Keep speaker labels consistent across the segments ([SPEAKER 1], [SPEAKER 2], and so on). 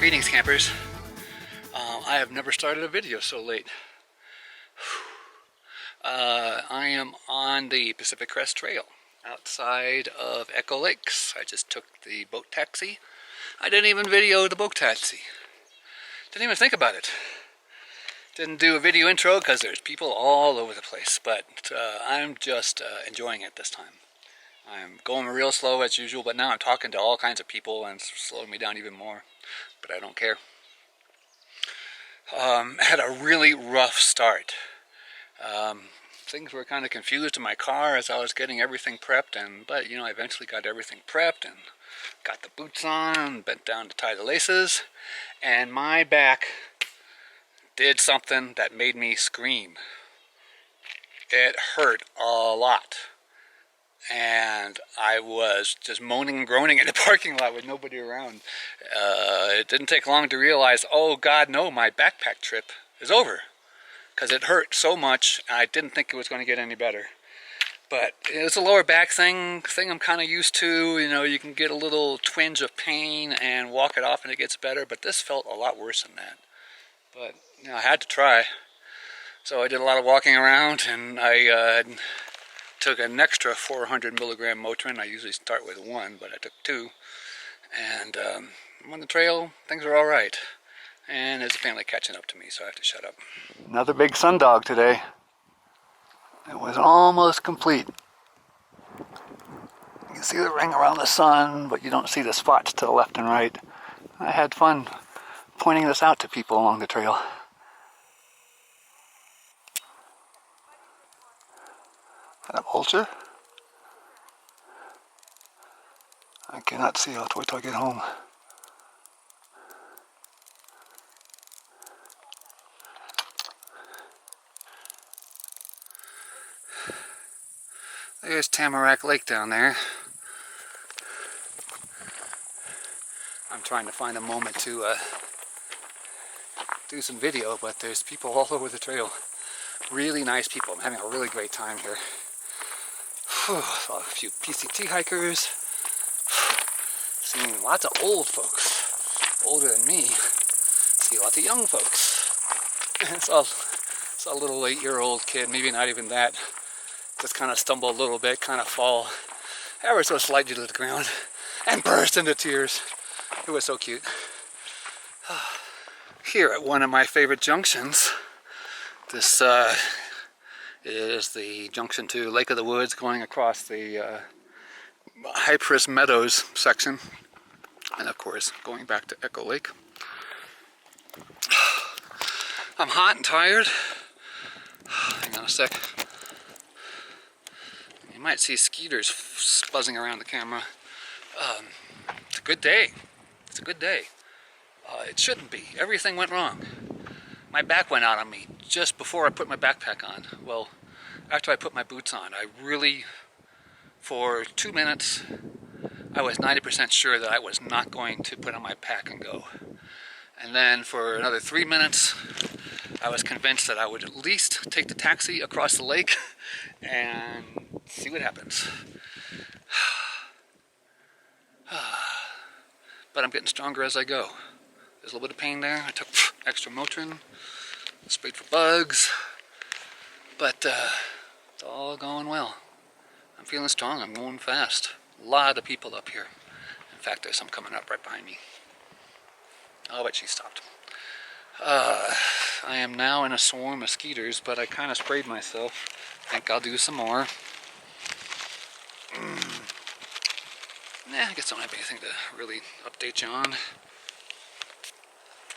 [SPEAKER 1] Greetings, campers. I have never started a video so late. I am on the Pacific Crest Trail outside of Echo Lakes. I just took the boat taxi. I didn't even video the boat taxi. Didn't even think about it. Didn't do a video intro because there's people all over the place, but I'm just enjoying it this time. I'm going real slow as usual, but now I'm talking to all kinds of people and it's slowing me down even more, but I don't care. Had a really rough start. Things were kind of confused in my car as I was getting everything prepped, but you know, I eventually got everything prepped and got the boots on, bent down to tie the laces, and my back did something that made me scream. It hurt a lot. And I was just moaning and groaning in the parking lot with nobody around. It didn't take long to realize, oh God, no, my backpack trip is over. Because it hurt so much, I didn't think it was going to get any better. But it's a lower back thing I'm kind of used to. You know, you can get a little twinge of pain and walk it off and it gets better. But this felt a lot worse than that. But you know, I had to try. So I did a lot of walking around, and I took an extra 400 milligram Motrin. I usually start with one, but I took two. And I'm on the trail, things are all right. And there's a family catching up to me, so I have to shut up. Another big sundog today. It was almost complete. You can see the ring around the sun, but you don't see the spots to the left and right. I had fun pointing this out to people along the trail. Is that a vulture? I cannot see. I'll wait till I get home. There's Tamarack Lake down there. I'm trying to find a moment to do some video, but there's people all over the trail. Really nice people. I'm having a really great time here. Saw a few PCT hikers. Seeing lots of old folks, older than me. See lots of young folks. Saw a little 8-year-old kid, maybe not even that. Just kind of stumble a little bit, kind of fall ever so slightly to the ground, and burst into tears. It was so cute. Here at one of my favorite junctions, this is the junction to Lake of the Woods going across the Cypress Meadows section, and of course going back to Echo Lake. I'm hot and tired. Hang on a sec. You might see skeeters buzzing around the camera. It's a good day. It's a good day. It shouldn't be. Everything went wrong. My back went out on me just before I put my backpack on. Well, after I put my boots on, I really, for 2 minutes, I was 90% sure that I was not going to put on my pack and go. And then for another 3 minutes, I was convinced that I would at least take the taxi across the lake and see what happens. But I'm getting stronger as I go. There's a little bit of pain there. I took extra Motrin, sprayed for bugs, but it's all going well. I'm feeling strong. I'm going fast. A lot of people up here. In fact, there's some coming up right behind me. Oh, but she stopped. I am now in a swarm of skeeters, but I kind of sprayed myself. I think I'll do some more. I guess I don't have anything to really update you on.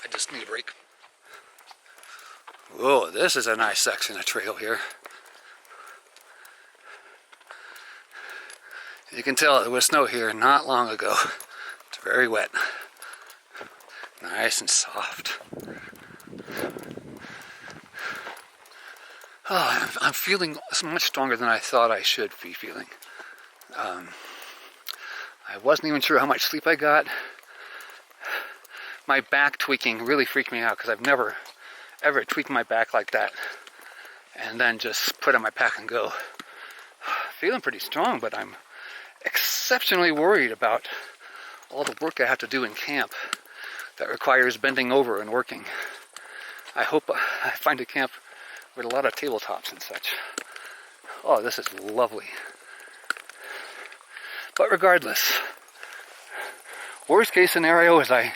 [SPEAKER 1] I just need a break. Whoa, this is a nice section of trail here. You can tell there was snow here not long ago. It's very wet. Nice and soft. Oh, I'm feeling much stronger than I thought I should be feeling. I wasn't even sure how much sleep I got. My back tweaking really freaked me out because I've never ever tweaked my back like that and then just put on my pack and go. Feeling pretty strong, but I'm exceptionally worried about all the work I have to do in camp. that requires bending over and working. I hope I find a camp with a lot of tabletops and such. Oh, this is lovely. But regardless, worst case scenario is I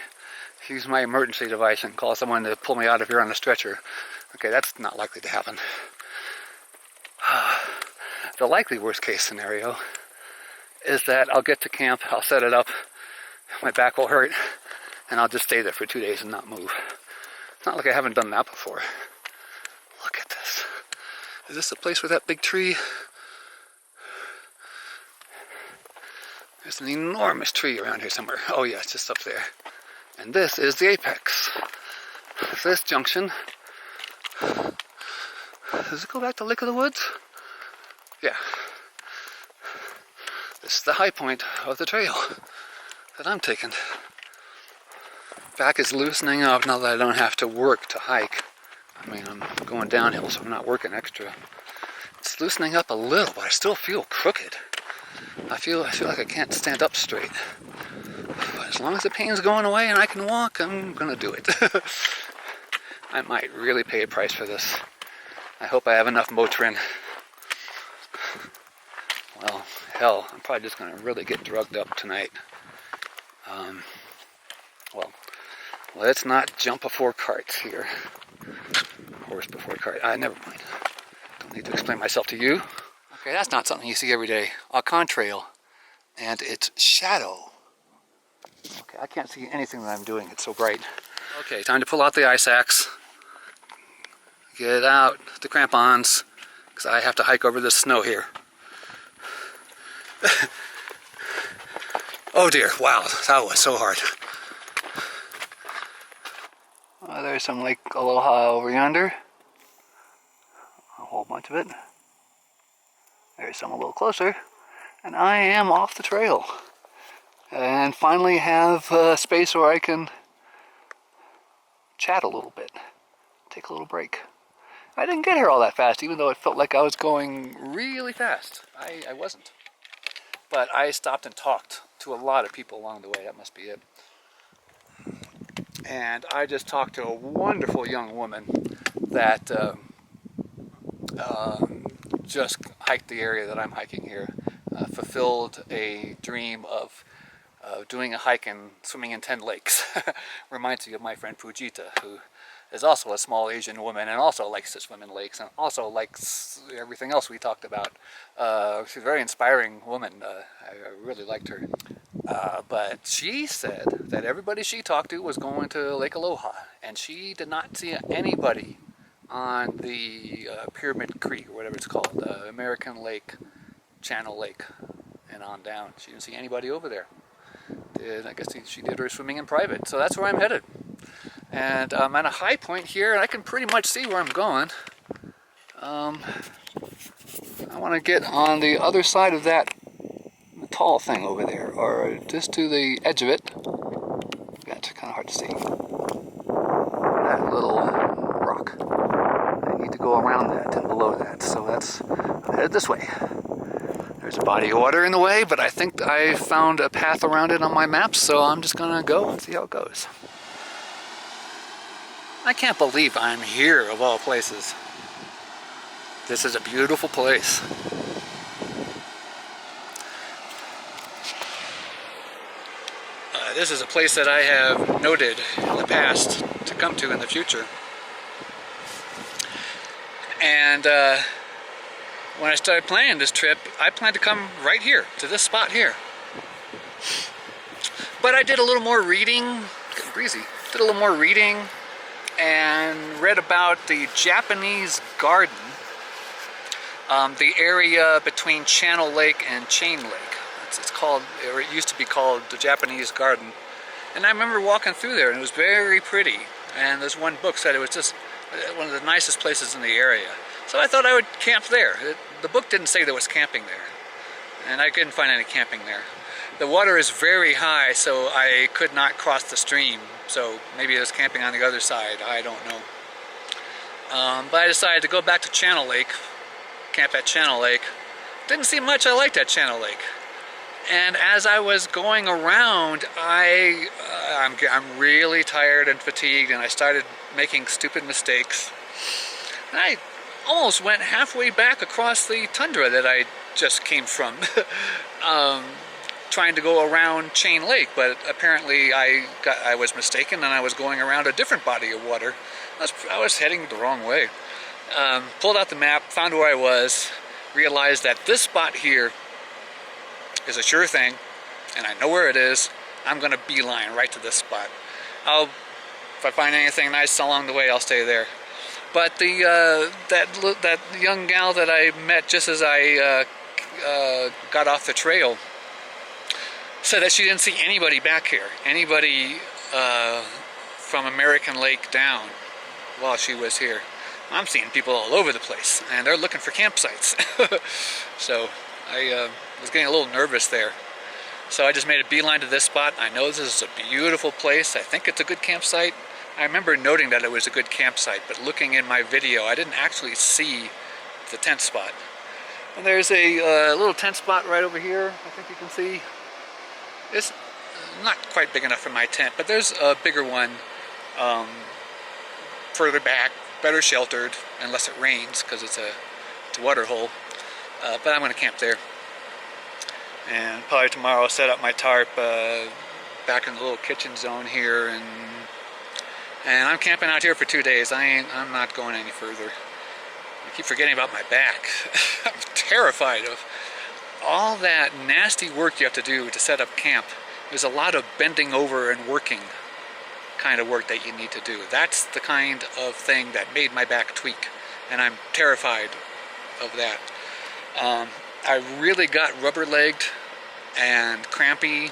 [SPEAKER 1] use my emergency device and call someone to pull me out of here on a stretcher. Okay, that's not likely to happen. The likely worst case scenario is that I'll get to camp, I'll set it up, my back will hurt, and I'll just stay there for 2 days and not move. It's not like I haven't done that before. Look at this. Is this the place with that big tree? There's an enormous tree around here somewhere. Oh yeah, it's just up there. And this is the apex. This junction. Does it go back to Lake of the Woods? Yeah. This is the high point of the trail that I'm taking. Back is loosening up now that I don't have to work to hike. I mean, I'm going downhill, so I'm not working extra. It's loosening up a little, but I still feel crooked. I feel like I can't stand up straight. But as long as the pain's going away and I can walk, I'm gonna do it. I might really pay a price for this. I hope I have enough Motrin. Well, hell, I'm probably just gonna really get drugged up tonight. Well, let's not jump before carts here. Horse before cart. Never mind. Don't need to explain myself to you. Okay, that's not something you see every day. A contrail, and it's shadow. Okay, I can't see anything that I'm doing. It's so bright. Okay, time to pull out the ice axe. Get out the crampons, because I have to hike over this snow here. Oh dear, wow, that was so hard. There's some Lake Aloha over yonder. A whole bunch of it. There's some a little closer. And I am off the trail. And finally have a space where I can chat a little bit. Take a little break. I didn't get here all that fast, even though it felt like I was going really fast. I wasn't. But I stopped and talked to a lot of people along the way. That must be it. And I just talked to a wonderful young woman that just hiked the area that I'm hiking here. Fulfilled a dream of doing a hike and swimming in 10 lakes. Reminds me of my friend Fujita, who is also a small Asian woman and also likes to swim in lakes and also likes everything else we talked about. She's a very inspiring woman. I really liked her. But she said that everybody she talked to was going to Lake Aloha, and she did not see anybody on the Pyramid Creek, or whatever it's called, American Lake, Channel Lake, and on down. She didn't see anybody over there. I guess she did her swimming in private, so that's where I'm headed. And I'm at a high point here, and I can pretty much see where I'm going. I want to get on the other side of that tall thing over there, or just to the edge of it. That's kind of hard to see. That little rock. I need to go around that and below that, so I'm headed this way. There's a body of water in the way, but I think I found a path around it on my map, so I'm just gonna go and see how it goes. I can't believe I'm here, of all places. This is a beautiful place. This is a place that I have noted in the past to come to in the future. And when I started planning this trip, I planned to come right here, to this spot here. But I did a little more reading, getting breezy, did a little more reading and read about the Japanese garden, the area between Channel Lake and Chain Lake. It's called, or it used to be called, the Japanese Garden. And I remember walking through there, and it was very pretty. And this one book said it was just one of the nicest places in the area. So I thought I would camp there. The book didn't say there was camping there. And I couldn't find any camping there. The water is very high, so I could not cross the stream. So maybe there's camping on the other side, I don't know. But I decided to go back to Channel Lake, camp at Channel Lake. Didn't see much I liked at Channel Lake. And as I was going around, I'm really tired and fatigued, and I started making stupid mistakes. And I almost went halfway back across the tundra that I just came from, trying to go around Chain Lake, but apparently I was mistaken, and I was going around a different body of water. I was heading the wrong way. Pulled out the map, found where I was, realized that this spot here is a sure thing, and I know where it is. I'm gonna beeline right to this spot. If I find anything nice along the way, I'll stay there. But that young gal that I met just as I got off the trail said that she didn't see anybody back here, anybody from American Lake down while she was here. I'm seeing people all over the place, and they're looking for campsites. So I was getting a little nervous there. So I just made a beeline to this spot. I know this is a beautiful place. I think it's a good campsite. I remember noting that it was a good campsite, but looking in my video, I didn't actually see the tent spot. And there's a little tent spot right over here, I think you can see. It's not quite big enough for my tent, but there's a bigger one further back, better sheltered, unless it rains, because it's a water hole. But I'm going to camp there. And probably tomorrow I'll set up my tarp back in the little kitchen zone here, and I'm camping out here for 2 days. I'm not going any further. I keep forgetting about my back. I'm terrified of all that nasty work you have to do to set up camp. There's a lot of bending over and working kind of work that you need to do. That's the kind of thing that made my back tweak, and I'm terrified of that. I really got rubber-legged and crampy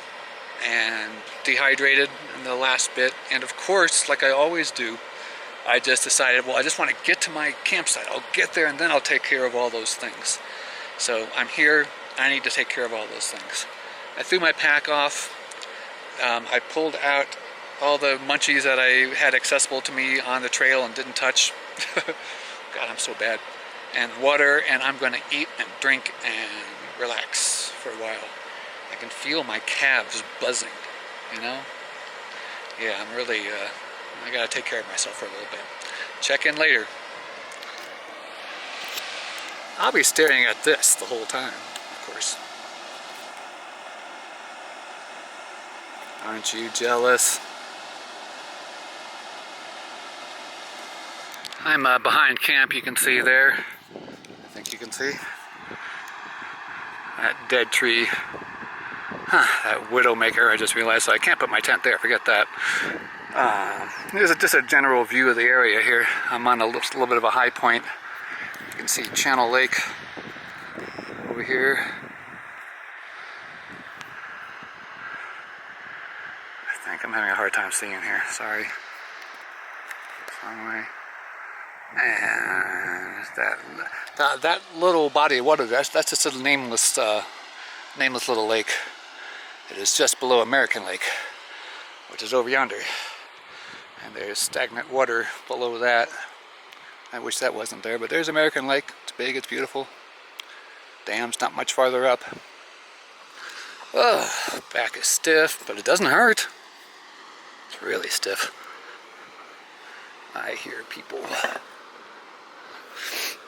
[SPEAKER 1] and dehydrated in the last bit, and of course, like I always do, I just decided, well, I just want to get to my campsite. I'll get there and then I'll take care of all those things. So I'm here, I need to take care of all those things. I threw my pack off. I pulled out all the munchies that I had accessible to me on the trail and didn't touch. God, I'm so bad. And water, and I'm going to eat and drink and relax for a while. I can feel my calves buzzing, you know? Yeah, I'm really, I got to take care of myself for a little bit. Check in later. I'll be staring at this the whole time, of course. Aren't you jealous? I'm behind camp, you can see there. I think you can see. That dead tree. That widowmaker, I just realized, so I can't put my tent there, forget that. Here's just a general view of the area here. I'm on a little bit of a high point. You can see Channel Lake over here. I think I'm having a hard time seeing here, sorry. Wrong way. And that little body of water, that's just a nameless little lake. It is just below American Lake, which is over yonder. And there's stagnant water below that. I wish that wasn't there, but there's American Lake. It's big, it's beautiful. Dam's not much farther up. Oh, back is stiff, but it doesn't hurt. It's really stiff. I hear people.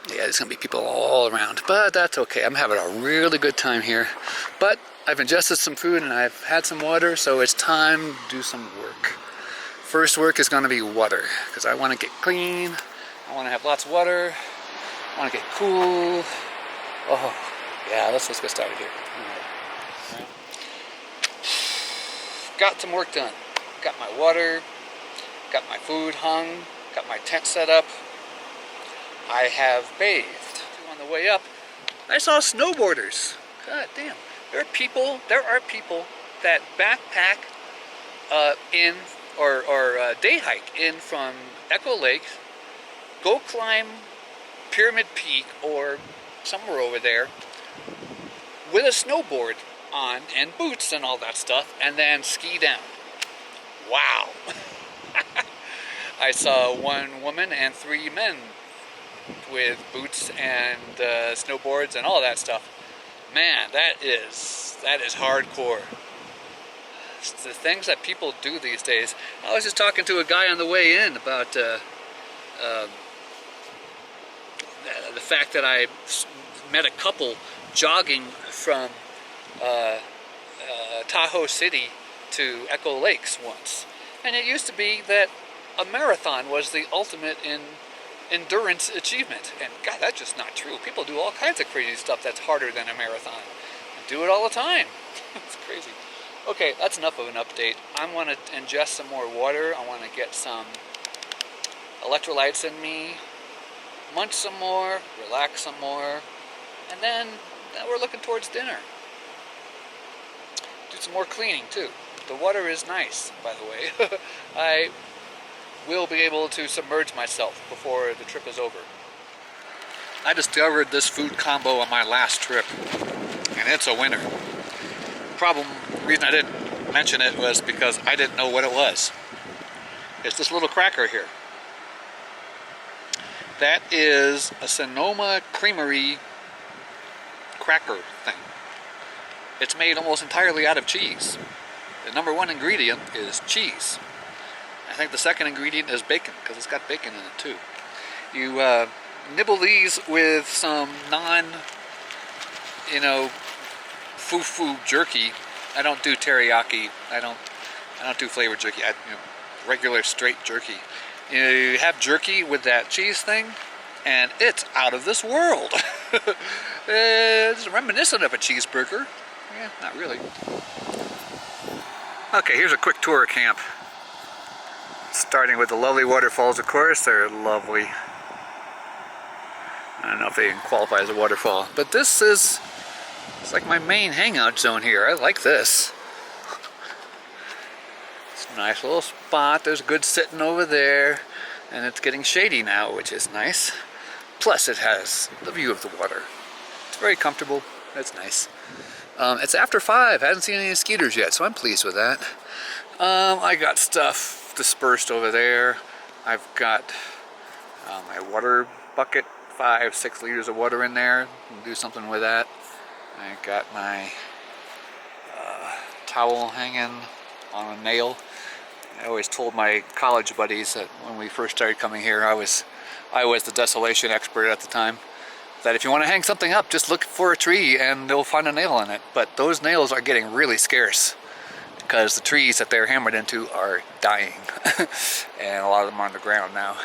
[SPEAKER 1] Yeah, there's going to be people all around, but that's okay. I'm having a really good time here. But I've ingested some food and I've had some water, so it's time to do some work. First work is going to be water, because I want to get clean. I want to have lots of water. I want to get cool. Oh, yeah, let's get started here. All right. Got some work done. Got my water, got my food hung, got my tent set up. I have bathed. On the way up, I saw snowboarders. God damn. There are people that backpack in or day hike in from Echo Lake, go climb Pyramid Peak or somewhere over there with a snowboard on and boots and all that stuff, and then ski down. Wow. I saw one woman and 3 men with boots and snowboards and all that stuff. Man, that is that is hardcore. It's the things that people do these days. I was just talking to a guy on the way in about the fact that I met a couple jogging from Tahoe City to Echo Lakes once. And it used to be that a marathon was the ultimate in endurance achievement. And God, that's just not true. People do all kinds of crazy stuff that's harder than a marathon. Do it all the time. It's crazy. Okay, that's enough of an update. I want to ingest some more water. I want to get some electrolytes in me, munch some more, relax some more, and then we're looking towards dinner. Do some more cleaning too. The water is nice, by the way. I will be able to submerge myself before the trip is over. I discovered this food combo on my last trip, and it's a winner. The reason I didn't mention it was because I didn't know what it was. It's this little cracker here. That is a Sonoma Creamery cracker thing. It's made almost entirely out of cheese. The number one ingredient is cheese. I think the second ingredient is bacon, because it's got bacon in it too. You nibble these with some foo-foo jerky. I don't do teriyaki. I don't do flavored jerky. Regular straight jerky. You have jerky with that cheese thing, and it's out of this world. It's reminiscent of a cheeseburger. Yeah, not really. Okay, here's a quick tour of camp. Starting with the lovely waterfalls, of course. They're lovely. I don't know if they even qualify as a waterfall, but this is, it's like my main hangout zone here. I like this. It's a nice little spot. There's good sitting over there, and it's getting shady now, which is nice. Plus it has the view of the water. It's very comfortable. It's nice. It's after 5. I haven't seen any mosquitoes yet, so I'm pleased with that. I got stuff dispersed over there. I've got my water bucket, 5-6 liters of water in there. I'll do something with that. I got my towel hanging on a nail. I always told my college buddies that when we first started coming here, I was the Desolation expert at the time, that if you want to hang something up, just look for a tree and they'll find a nail in it. But those nails are getting really scarce because the trees that they're hammered into are dying, and a lot of them are on the ground now.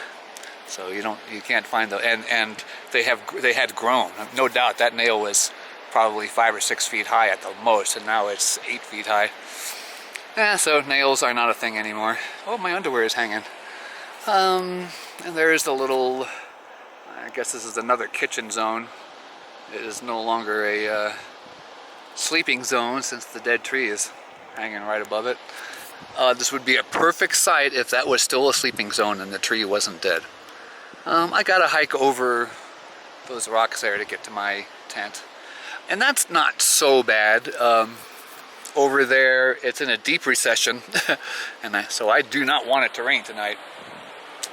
[SPEAKER 1] So you can't find them, and they had grown. No doubt that nail was probably 5 or 6 feet high at the most, and now it's 8 feet high. So nails are not a thing anymore. Oh, my underwear is hanging. And there's the little, I guess this is another kitchen zone. It is no longer a sleeping zone since the dead tree is hanging right above it. This would be a perfect site if that was still a sleeping zone and the tree wasn't dead. I gotta hike over those rocks there to get to my tent. And that's not so bad. Over there, it's in a deep recession, and so I do not want it to rain tonight.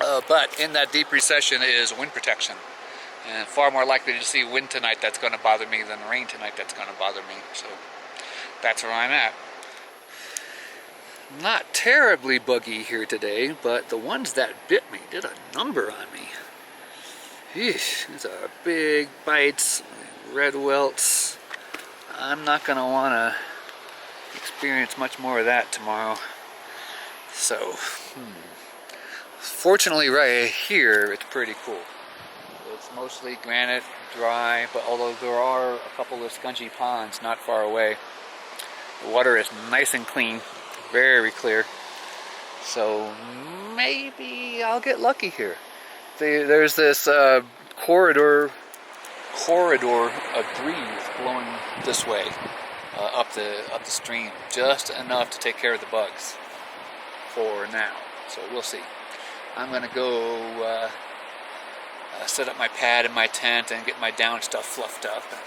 [SPEAKER 1] But in that deep recession is wind protection. And far more likely to see wind tonight that's going to bother me than rain tonight that's going to bother me. So that's where I'm at. Not terribly buggy here today, but the ones that bit me did a number on me. Eesh, these are big bites, red welts. I'm not going to want to experience much more of that tomorrow. So, fortunately right here it's pretty cool. It's mostly granite, dry, but although there are a couple of spongy ponds not far away, the water is nice and clean, very clear. So maybe I'll get lucky here. There's this corridor of breeze blowing this way. Up the stream, just enough to take care of the bugs for now. So we'll see. I'm gonna go set up my pad in my tent and get my down stuff fluffed up, and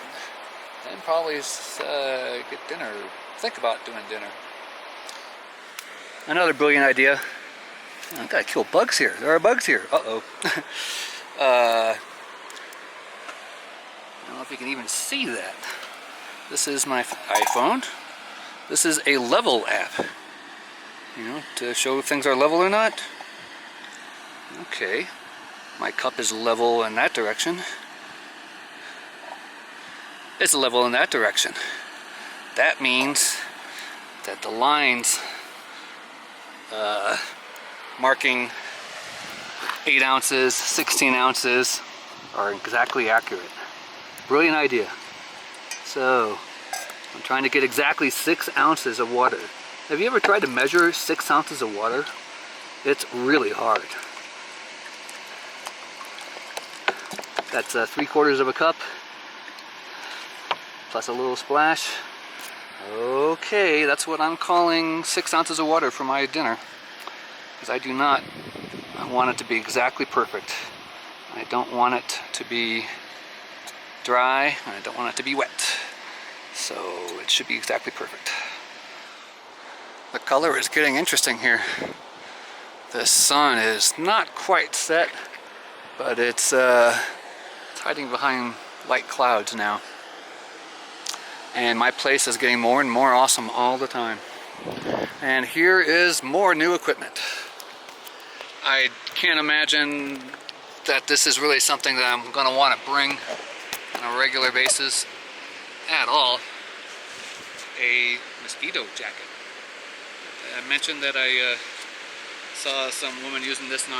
[SPEAKER 1] then probably get dinner. Think about doing dinner. Another brilliant idea. I gotta kill bugs here. There are bugs here. Uh-oh. I don't know if you can even see that. This is my iPhone. This is a level app. You know, to show if things are level or not. Okay. My cup is level in that direction. It's level in that direction. That means that the lines marking 8 ounces, 16 ounces are exactly accurate. Brilliant idea. So, I'm trying to get exactly 6 ounces of water. Have you ever tried to measure 6 ounces of water? It's really hard. That's 3/4 of a cup, plus a little splash. Okay, that's what I'm calling 6 ounces of water for my dinner. Because I do not want it to be exactly perfect. I don't want it to be dry, and I don't want it to be wet. So it should be exactly perfect. The color is getting interesting here. The sun is not quite set, but it's hiding behind light clouds now. And my place is getting more and more awesome all the time. And here is more new equipment. I can't imagine that this is really something that I'm going to want to bring on a regular basis at all. A mosquito jacket. I mentioned that I saw some woman using this in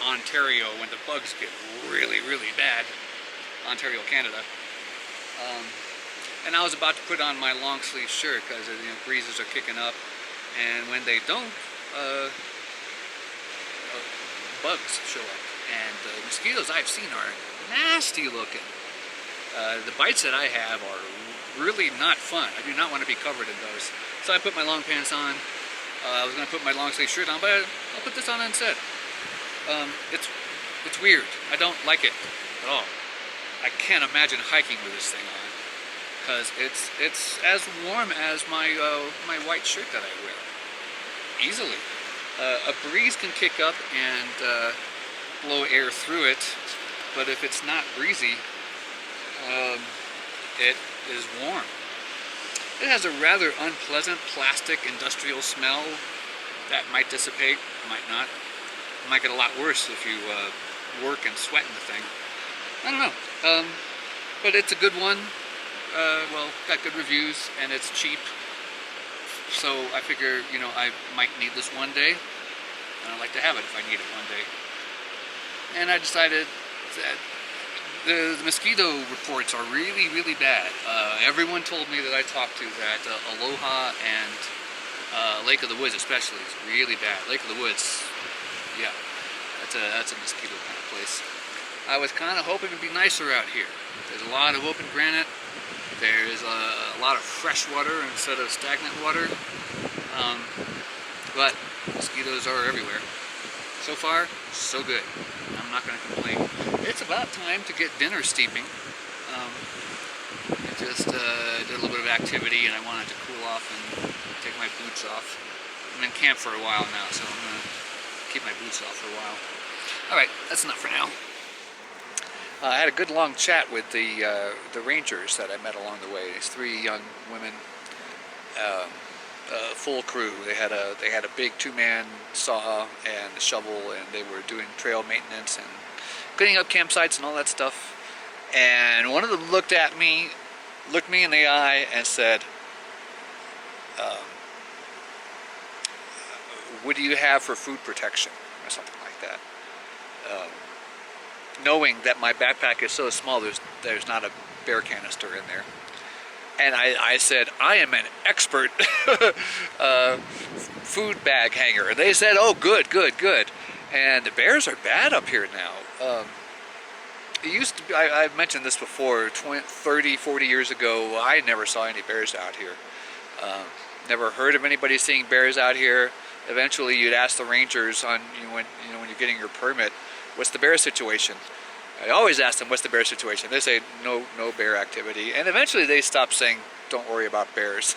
[SPEAKER 1] Ontario when the bugs get really, really bad. Ontario, Canada. And I was about to put on my long sleeve shirt because breezes are kicking up, and when they don't, bugs show up. And the mosquitoes I've seen are nasty looking. The bites that I have are really not fun. I do not want to be covered in those. So I put my long pants on. I was going to put my long sleeve shirt on, but I'll put this on instead. It's weird. I don't like it at all. I can't imagine hiking with this thing on, because it's as warm as my my white shirt that I wear. Easily. A breeze can kick up and blow air through it, but if it's not breezy, it is warm. It has a rather unpleasant plastic industrial smell that might dissipate, might not. It might get a lot worse if you work and sweat in the thing. I don't know. But it's a good one. Well, got good reviews, and it's cheap. So I figure, I might need this one day, and I'd like to have it if I need it one day. And I decided that the mosquito reports are really, really bad. Everyone told me that I talked to that Aloha and Lake of the Woods especially is really bad. Lake of the Woods, yeah, that's a mosquito kind of place. I was kind of hoping it'd be nicer out here. There's a lot of open granite. There's a lot of fresh water instead of stagnant water. But mosquitoes are everywhere. So far, so good. I'm not going to complain. It's about time to get dinner steeping. I just did a little bit of activity, and I wanted to cool off and take my boots off. I'm in camp for a while now, so I'm going to keep my boots off for a while. Alright, that's enough for now. I had a good long chat with the rangers that I met along the way. These 3 young women, full crew. They had a big 2-man saw and a shovel, and they were doing trail maintenance and cleaning up campsites and all that stuff. And one of them looked me in the eye and said, "What do you have for food protection?" or something like that. Knowing that my backpack is so small, there's not a bear canister in there. And I said, "I am an expert food bag hanger." And they said, "Oh, good. And the bears are bad up here now. It used to be, I've mentioned this before, 30, 40 years ago, I never saw any bears out here. Never heard of anybody seeing bears out here. Eventually, you'd ask the rangers when you're getting your permit, "What's the bear situation?" I always ask them, "What's the bear situation?" They say, no bear activity. And eventually they stopped saying, "Don't worry about bears."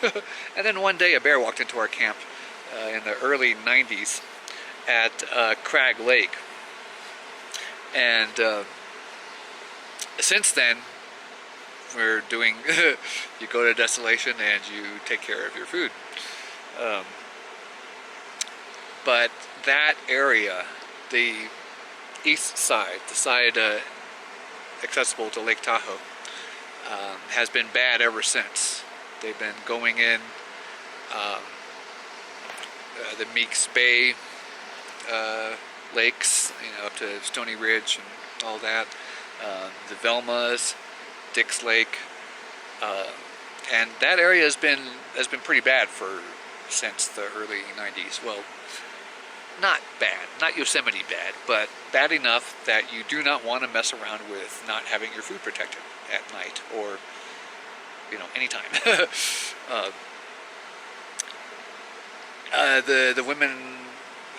[SPEAKER 1] And then one day a bear walked into our camp in the early 90s at Crag Lake. And since then, we're doing, you go to Desolation and you take care of your food. But that area, the east side, the side accessible to Lake Tahoe, has been bad ever since. They've been going in the Meeks Bay lakes, up to Stony Ridge and all that, the Velmas, Dix Lake, and that area has been pretty bad since the early 90s. Well, not bad, not Yosemite bad, but bad enough that you do not want to mess around with not having your food protected at night or anytime. The women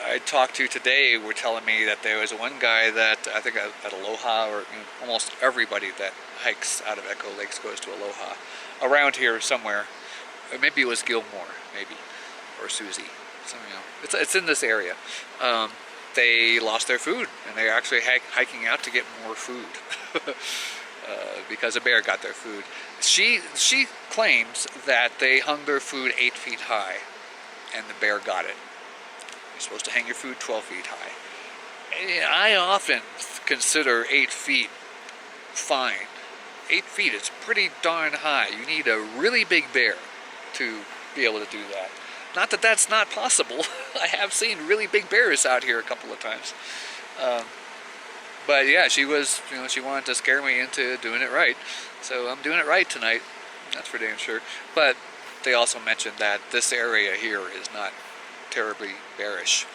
[SPEAKER 1] I talked to today were telling me that there was one guy that I think at Aloha, or almost everybody that hikes out of Echo Lakes goes to Aloha, around here somewhere. Or maybe it was Gilmore, maybe, or Susie. So, it's in this area. They lost their food, and they're actually hiking out to get more food because a bear got their food. She claims that they hung their food 8 feet high, and the bear got it. You're supposed to hang your food 12 feet high. And I often consider 8 feet fine. 8 feet is pretty darn high. You need a really big bear to be able to do that. Not that that's not possible. I have seen really big bears out here a couple of times. But yeah, she was, she wanted to scare me into doing it right. So I'm doing it right tonight. That's for damn sure. But they also mentioned that this area here is not terribly bearish.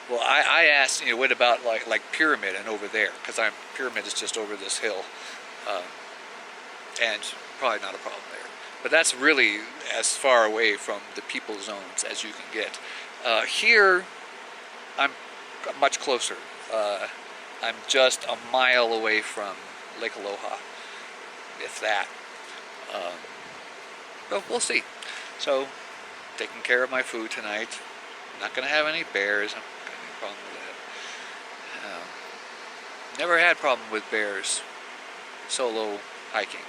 [SPEAKER 1] Well, I asked, what about like Pyramid and over there? Because Pyramid is just over this hill, and probably not a problem there. But that's really as far away from the people zones as you can get. Here, I'm much closer. I'm just a mile away from Lake Aloha, if that. But we'll see. So, taking care of my food tonight. Not going to have any bears. I'm not going to have any problem with that. Never had problem with bears solo hiking,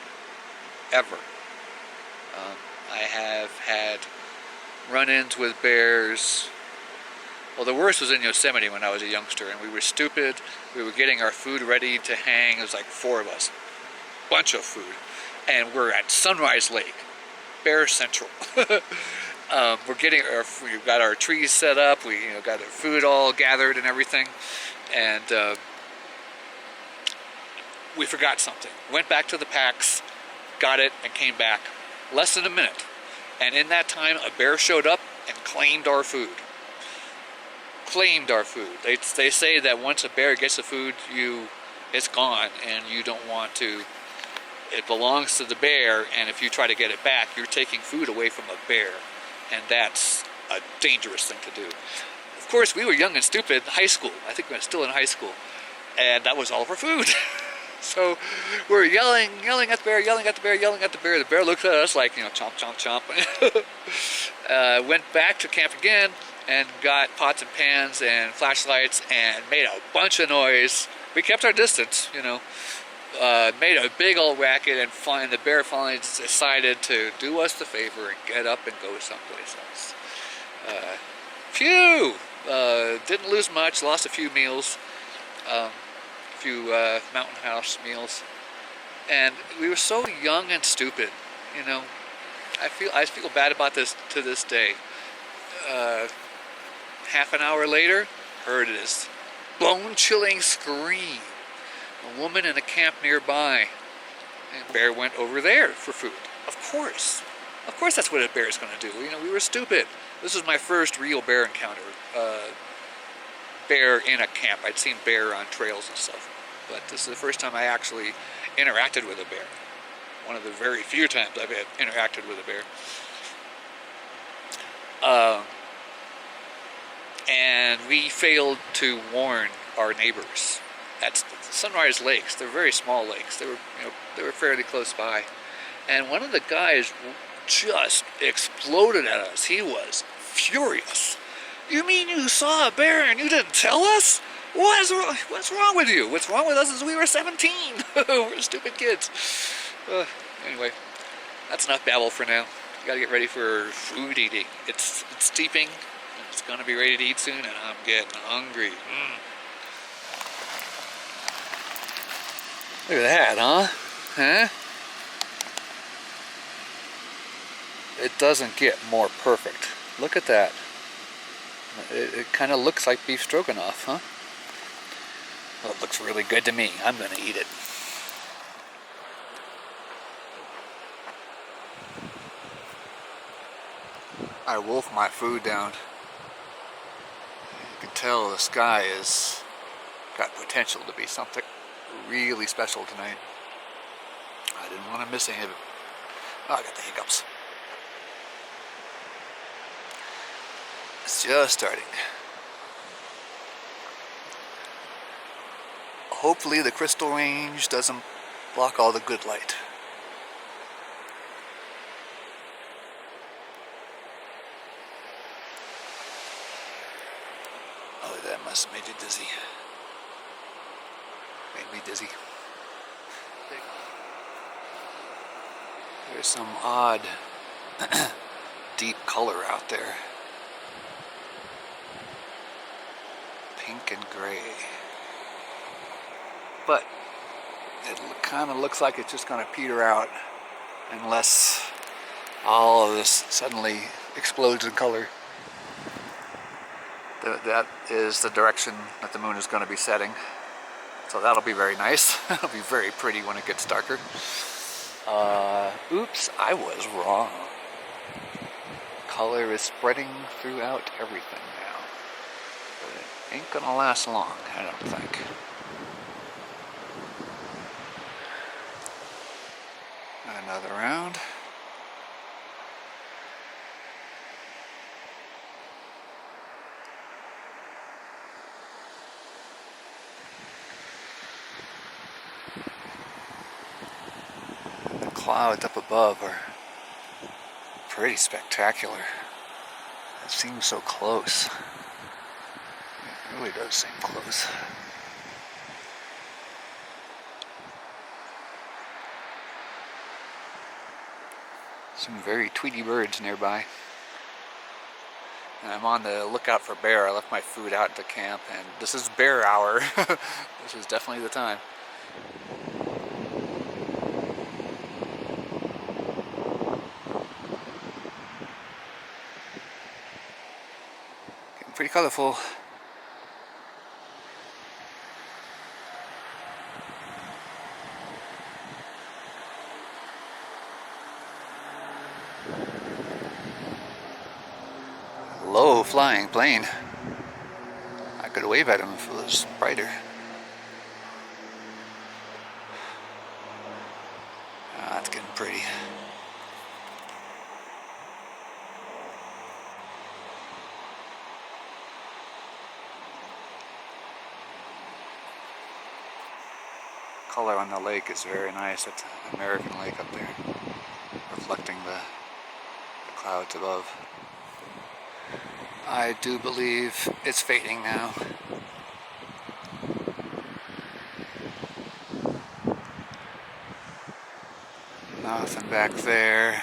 [SPEAKER 1] ever. I have had run-ins with bears. Well, the worst was in Yosemite when I was a youngster, and we were stupid. We were getting our food ready to hang. It was like 4 of us, bunch of food, and we're at Sunrise Lake, Bear Central. We've got our trees set up. We got our food all gathered and everything, and we forgot something. Went back to the packs, got it, and came back. Less than a minute. And in that time, a bear showed up and claimed our food. Claimed our food. They say that once a bear gets the food, it's gone, and you don't want to. It belongs to the bear, and if you try to get it back, you're taking food away from a bear, and that's a dangerous thing to do. Of course, we were young and stupid. High school. I think we were still in high school, and that was all of our food. So we're yelling at the bear, yelling at the bear, yelling at the bear. The bear looks at us like, chomp, chomp, chomp. Went back to camp again and got pots and pans and flashlights and made a bunch of noise. We kept our distance, made a big old racket, and the bear finally decided to do us the favor and get up and go someplace else. Phew! Didn't lose much, lost a few meals. Few Mountain House meals, and we were so young and stupid. I feel bad about this to this day. Half an hour later, heard this bone-chilling scream. A woman in a camp nearby, and bear went over there for food. Of course that's what a bear is going to do. We were stupid. This was my first real bear encounter. Bear in a camp. I'd seen bear on trails and stuff, but this is the first time I actually interacted with a bear. One of the very few times I've interacted with a bear. And we failed to warn our neighbors at Sunrise Lakes. They're very small lakes. They were fairly close by, and one of the guys just exploded at us. He was furious. You mean you saw a bear and you didn't tell us? What's wrong with you? What's wrong with us is we were 17. We're stupid kids. Anyway, that's enough babble for now. Gotta get ready for food eating. It's steeping. It's gonna be ready to eat soon, and I'm getting hungry. Look at that, huh? It doesn't get more perfect. Look at that. It kind of looks like beef stroganoff, huh? Well, it looks really good to me. I'm gonna eat it. I wolf my food down. You can tell the sky has got potential to be something really special tonight. I didn't want to miss any of it. Oh, I got the hiccups. It's just starting. Hopefully the crystal range doesn't block all the good light. Oh, that must have made you dizzy. Made me dizzy. There's some odd deep color out there. Pink and gray. But it kind of looks like it's just going to peter out unless all of this suddenly explodes in color. That is the direction that the moon is going to be setting. So that'll be very nice. It'll be very pretty when it gets darker. Oops, I was wrong. Color is spreading throughout everything now. But it ain't gonna last long, I don't think. Another round. The clouds up above are pretty spectacular. It seems so close. It really does seem close. Some very tweety birds nearby. And I'm on the lookout for bear. I left my food out at the camp, and this is bear hour. This is definitely the time. Getting pretty colorful. Low flying plane. I could wave at him if it was brighter. Ah, it's getting pretty. Color on the lake is very nice. It's an American lake up there, reflecting the clouds above. I do believe it's fading now. Nothing back there.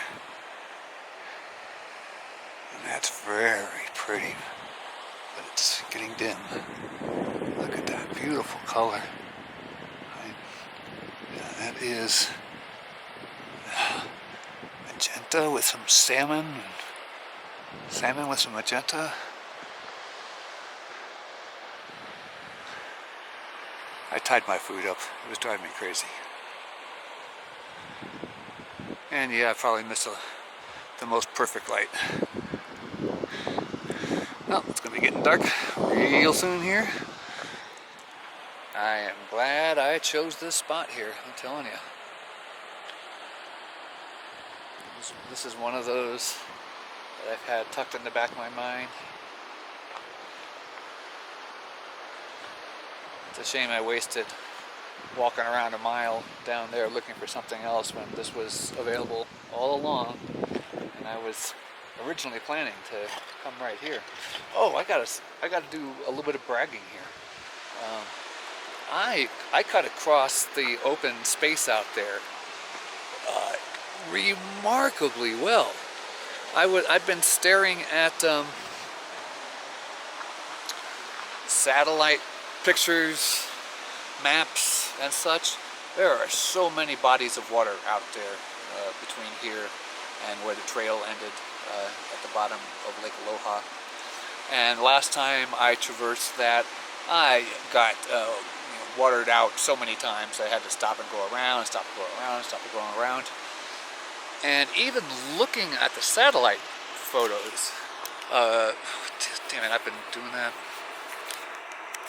[SPEAKER 1] And that's very pretty, but it's getting dim. Look at that beautiful color. That is magenta with some salmon. Salmon with some magenta. I tied my food up. It was driving me crazy. And yeah, I probably missed the most perfect light. Well, it's going to be getting dark real soon here. I am glad I chose this spot here, I'm telling you. This is one of those that I've had tucked in the back of my mind. It's a shame I wasted walking around a mile down there looking for something else when this was available all along, and I was originally planning to come right here. Oh, I gotta do a little bit of bragging here. Um, I cut across the open space out there uh, remarkably well. I've been staring at satellite pictures, maps, and such. There are so many bodies of water out there between here and where the trail ended at the bottom of Lake Aloha. And last time I traversed that, I got watered out so many times I had to stop and go around, stop and go around, stop and go around. And even looking at the satellite photos, damn it, I've been doing that.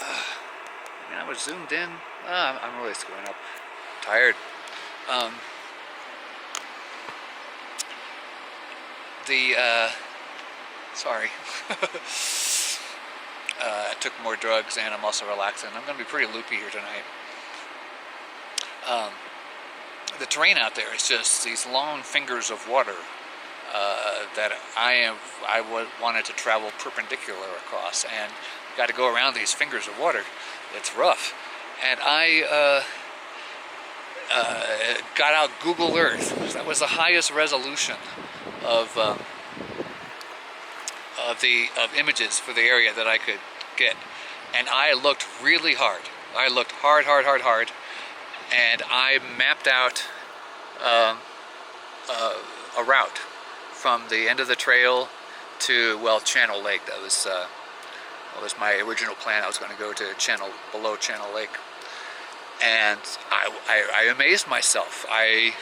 [SPEAKER 1] I mean, I was zoomed in. I'm really screwing up. Tired. Sorry. I took more drugs and I'm also relaxing. I'm going to be pretty loopy here tonight. The terrain out there is just these long fingers of water that I wanted to travel perpendicular across, and got to go around these fingers of water. It's rough. And I got out Google Earth. That was the highest resolution of images for the area that I could get, and I looked really hard. I looked hard, and I mapped out a route from the end of the trail to, well, Channel Lake. That was my original plan. I was going to go to below Channel Lake, and I amazed myself. I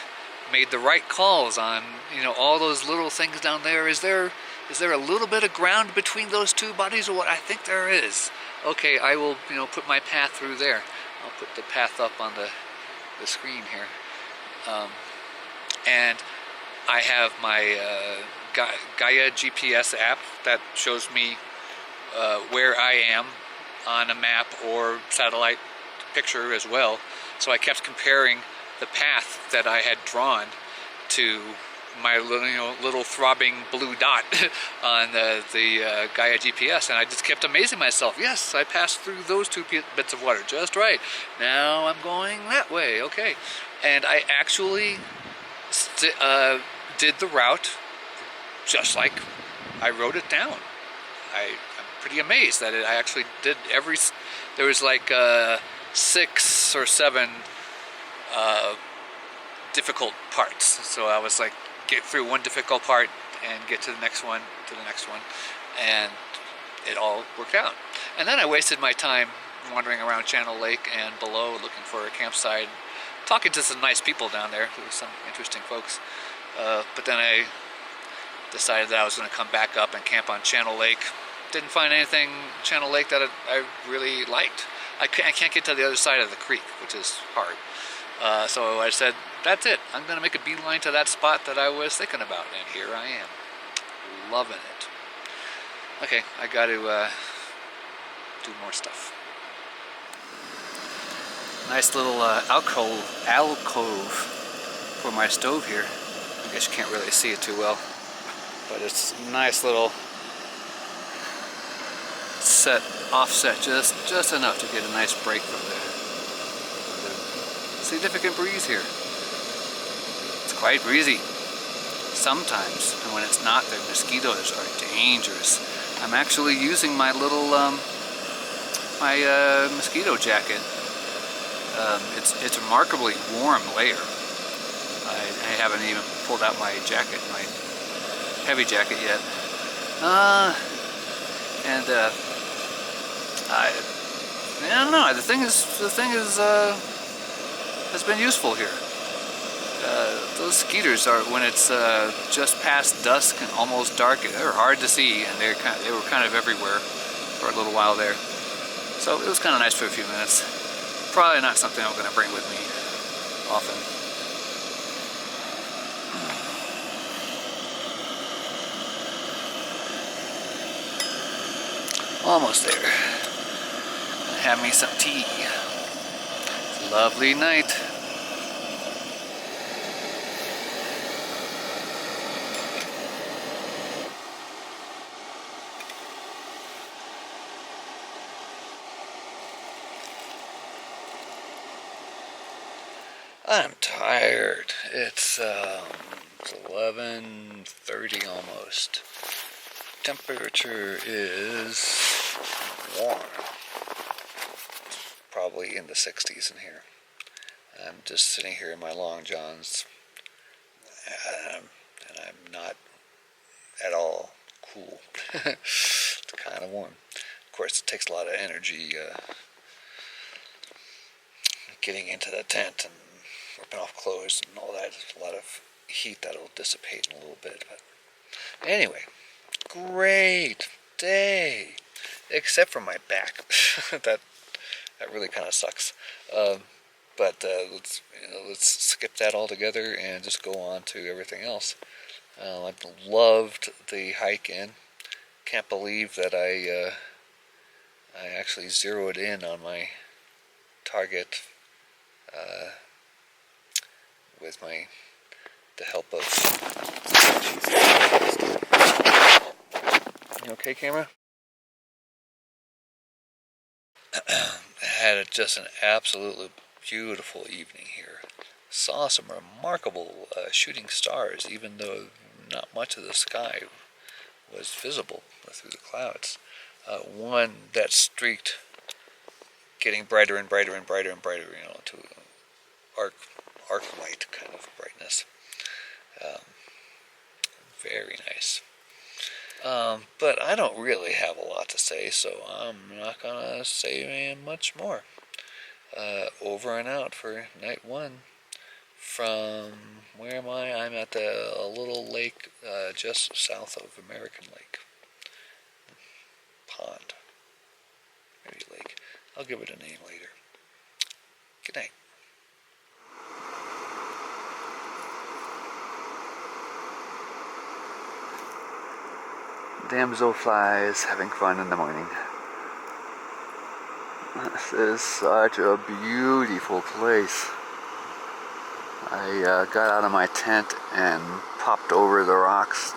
[SPEAKER 1] made the right calls on all those little things down there. Is there a little bit of ground between those two bodies or what? I think there is. Okay, I will put my path through there. I'll put the path up on the screen here. And I have my Gaia GPS app that shows me where I am on a map or satellite picture as well. So I kept comparing the path that I had drawn to my little throbbing blue dot on the Gaia GPS, and I just kept amazing myself. Yes, I passed through those two bits of water just right. Now I'm going that way. Okay, and I actually did the route just like I wrote it down. I'm pretty amazed that I actually did there was like 6 or 7 difficult parts. So I was like, get through one difficult part and get to the next one, and it all worked out. And then I wasted my time wandering around Channel Lake and below looking for a campsite, talking to some nice people down there. There were some interesting folks. But then I decided that I was going to come back up and camp on Channel Lake. Didn't find anything Channel Lake that I really liked. I can't get to the other side of the creek, which is hard. So I said, that's it. I'm going to make a beeline to that spot that I was thinking about, and here I am. Loving it. Okay, I got to do more stuff. Nice little alcove for my stove here. I guess you can't really see it too well, but it's a nice little offset just enough to get a nice break from the significant breeze here. It's quite breezy sometimes, and when it's not, the mosquitoes are dangerous. I'm actually using my little mosquito jacket. It's a remarkably warm layer. I haven't even pulled out my jacket, my heavy jacket yet. I don't know. The thing is has been useful here. Those skeeters are, when it's just past dusk and almost dark, they're hard to see, and they were kind of everywhere for a little while there. So it was kind of nice for a few minutes. Probably not something I'm going to bring with me often. Almost there. Have me some tea. It's a lovely night. I'm tired. It's 11:30 almost. Temperature is warm. Probably in the 60s in here. I'm just sitting here in my long johns, and I'm not at all cool. It's kind of warm. Of course, it takes a lot of energy getting into the tent and ripping off clothes and all that. There's a lot of heat that'll dissipate in a little bit. But anyway, great day, except for my back. that really kind of sucks. But let's skip that altogether and just go on to everything else. I loved the hike in. Can't believe that I actually zeroed in on my target with the help of. You okay, camera? Had just an absolutely beautiful evening here. Saw some remarkable shooting stars, even though not much of the sky was visible through the clouds. One that streaked, getting brighter and brighter and brighter and brighter, to arc light kind of brightness. Very nice. But I don't really have a lot to say, so I'm not gonna say much more. Over and out for night one. From where am I? I'm at a little lake just south of American Lake. Pond. Maybe lake. I'll give it a name later. Good night. Damselflies having fun in the morning. This is such a beautiful place. I got out of my tent and popped over the rocks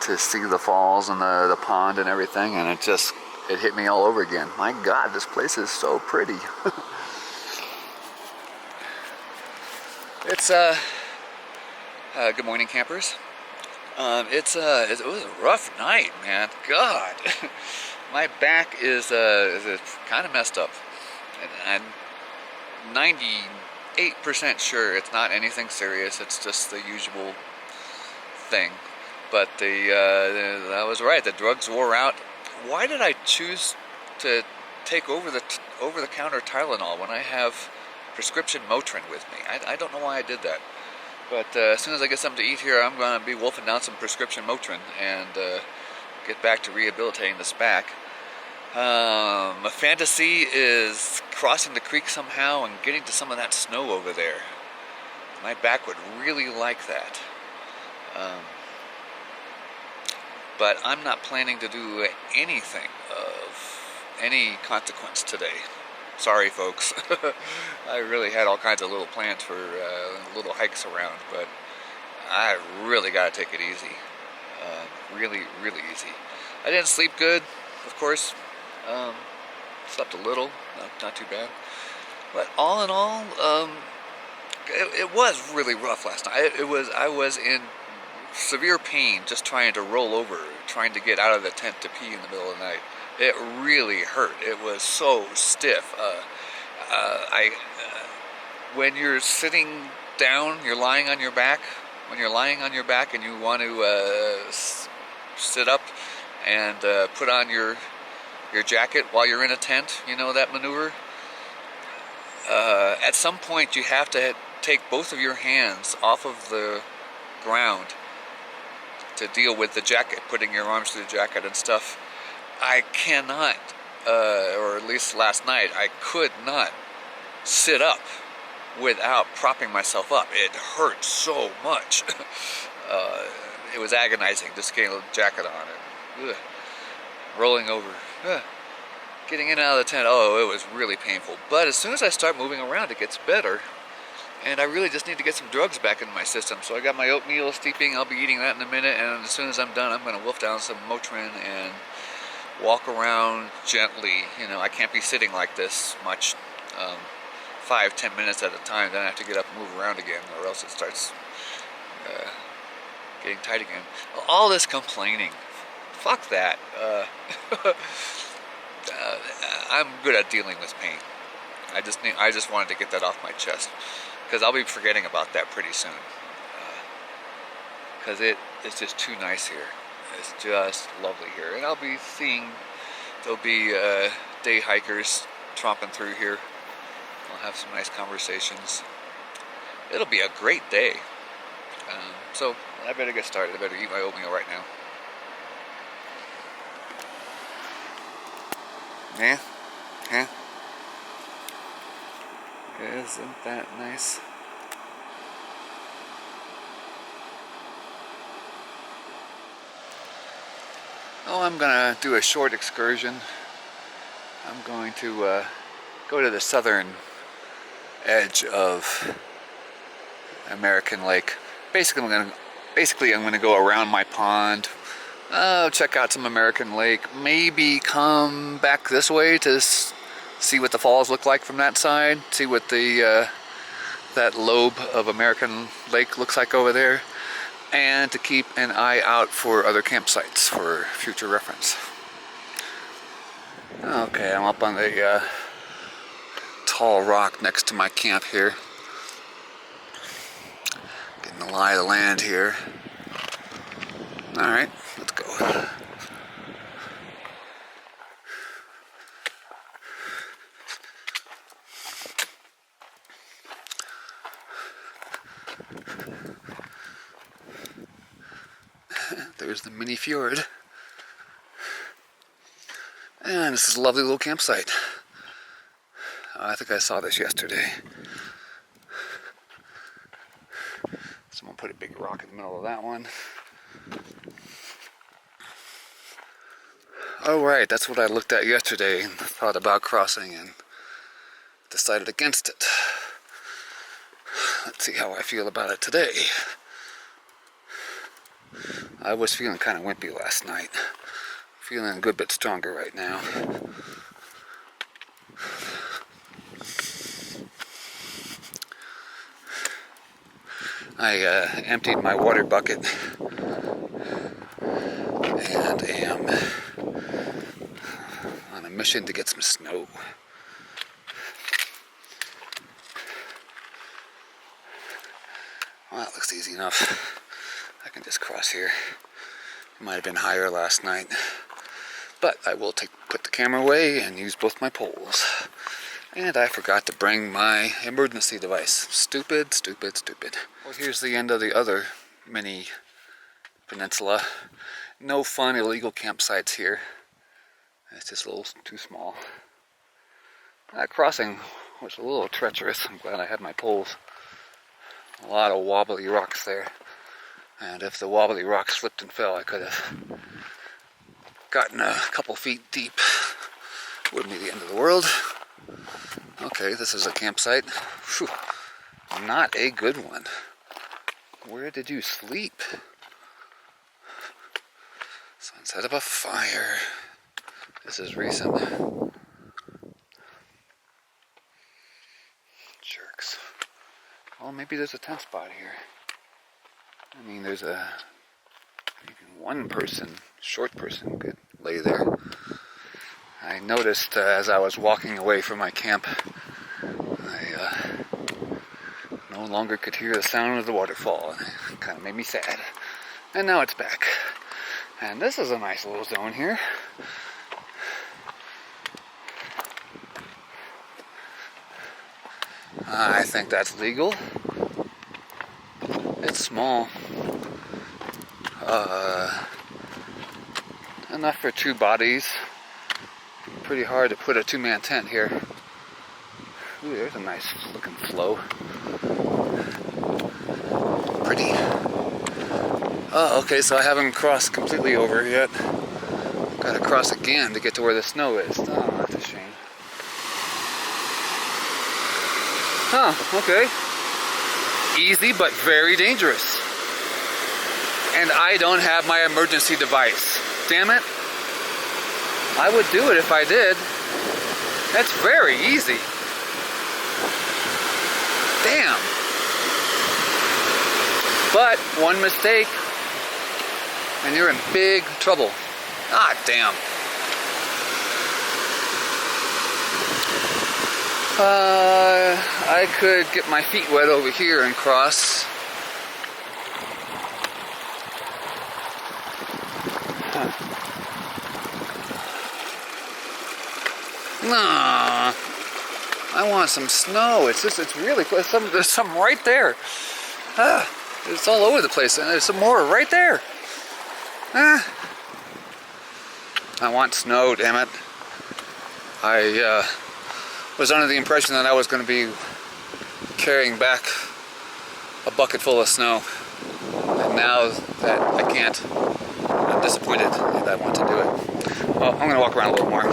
[SPEAKER 1] to see the falls and the pond and everything, and it hit me all over again. My God, this place is so pretty. It's good morning, campers. It was a rough night, man. God, my back is kind of messed up, and I'm 98% sure it's not anything serious. It's just the usual thing. But I was right. The drugs wore out. Why did I choose to take over-the-counter Tylenol when I have prescription Motrin with me? I don't know why I did that. But as soon as I get something to eat here, I'm going to be wolfing down some prescription Motrin and get back to rehabilitating this back. My fantasy is crossing the creek somehow and getting to some of that snow over there. My back would really like that. But I'm not planning to do anything of any consequence today. Sorry, folks. I really had all kinds of little plans for little hikes around, but I really got to take it easy. Really, really easy. I didn't sleep good, of course. Slept a little, not too bad. But all in all, it was really rough last night. I was in severe pain just trying to roll over, trying to get out of the tent to pee in the middle of the night. It really hurt. It was so stiff. When you're sitting down, you're lying on your back. When you're lying on your back and you want to sit up and put on your jacket while you're in a tent, you know that maneuver? At some point you have to take both of your hands off of the ground to deal with the jacket, putting your arms through the jacket and stuff. I cannot, or at least last night, I could not sit up without propping myself up. It hurt so much. It was agonizing just getting a jacket on and rolling over. Getting in and out of the tent, it was really painful. But as soon as I start moving around, it gets better. And I really just need to get some drugs back into my system. So I got my oatmeal steeping. I'll be eating that in a minute. And as soon as I'm done, I'm going to wolf down some Motrin and walk around gently. I can't be sitting like this much 5-10 minutes at a time. Then I have to get up and move around again, or else it starts getting tight again. All this complaining, fuck that. I'm good at dealing with pain. I just wanted to get that off my chest, because I'll be forgetting about that pretty soon. Because it's just too nice here. It's just lovely here, and I'll be seeing. There'll be day hikers tromping through here. I'll have some nice conversations. It'll be a great day. So I better get started. I better eat my oatmeal right now. Yeah? Yeah? Isn't that nice? Oh, I'm gonna do a short excursion. I'm going to go to the southern edge of American Lake. Basically, I'm gonna go around my pond, check out some American Lake, maybe come back this way to see what the falls look like from that side, see what the that lobe of American Lake looks like over there, and to keep an eye out for other campsites for future reference. Okay, I'm up on the tall rock next to my camp here. Getting the lie of the land here. Alright, let's go. There's the mini fjord. And this is a lovely little campsite. I think I saw this yesterday. Someone put a big rock in the middle of that one. Oh right, that's what I looked at yesterday and thought about crossing and decided against it. Let's see how I feel about it today. I was feeling kind of wimpy last night. Feeling a good bit stronger right now. I emptied my water bucket and am on a mission to get some snow. Well, that looks easy enough. I can just cross here. It might have been higher last night, but I will put the camera away and use both my poles. And I forgot to bring my emergency device. Stupid, stupid, stupid. Well, here's the end of the other mini peninsula. No fun illegal campsites here. It's just a little too small. That crossing was a little treacherous. I'm glad I had my poles. A lot of wobbly rocks there. And if the wobbly rock slipped and fell, I could have gotten a couple feet deep. Wouldn't be the end of the world. Okay, this is a campsite. Whew. Not a good one. Where did you sleep? Someone set up a fire. This is recent. Jerks. Well, maybe there's a tent spot here. I mean, there's maybe one person, short person could lay there. I noticed as I was walking away from my camp, I no longer could hear the sound of the waterfall. It kind of made me sad. And now it's back. And this is a nice little zone here. I think that's legal. It's small. Enough for 2 bodies. Pretty hard to put a 2-man tent here. Ooh, there's a nice looking flow. Pretty. Oh, okay, so I haven't crossed completely over yet. Gotta cross again to get to where the snow is. Oh, that's a shame. Huh, okay. Easy, but very dangerous. And I don't have my emergency device. Damn it. I would do it if I did. That's very easy. But one mistake and you're in big trouble. Ah, damn. I could get my feet wet over here and cross. Nah, I want some snow. It's really close. There's some right there. It's all over the place, and there's some more right there. I want snow, damn it. I was under the impression that I was going to be carrying back a bucket full of snow, and now that I can't, I'm disappointed that I want to do it. Well, I'm going to walk around a little more.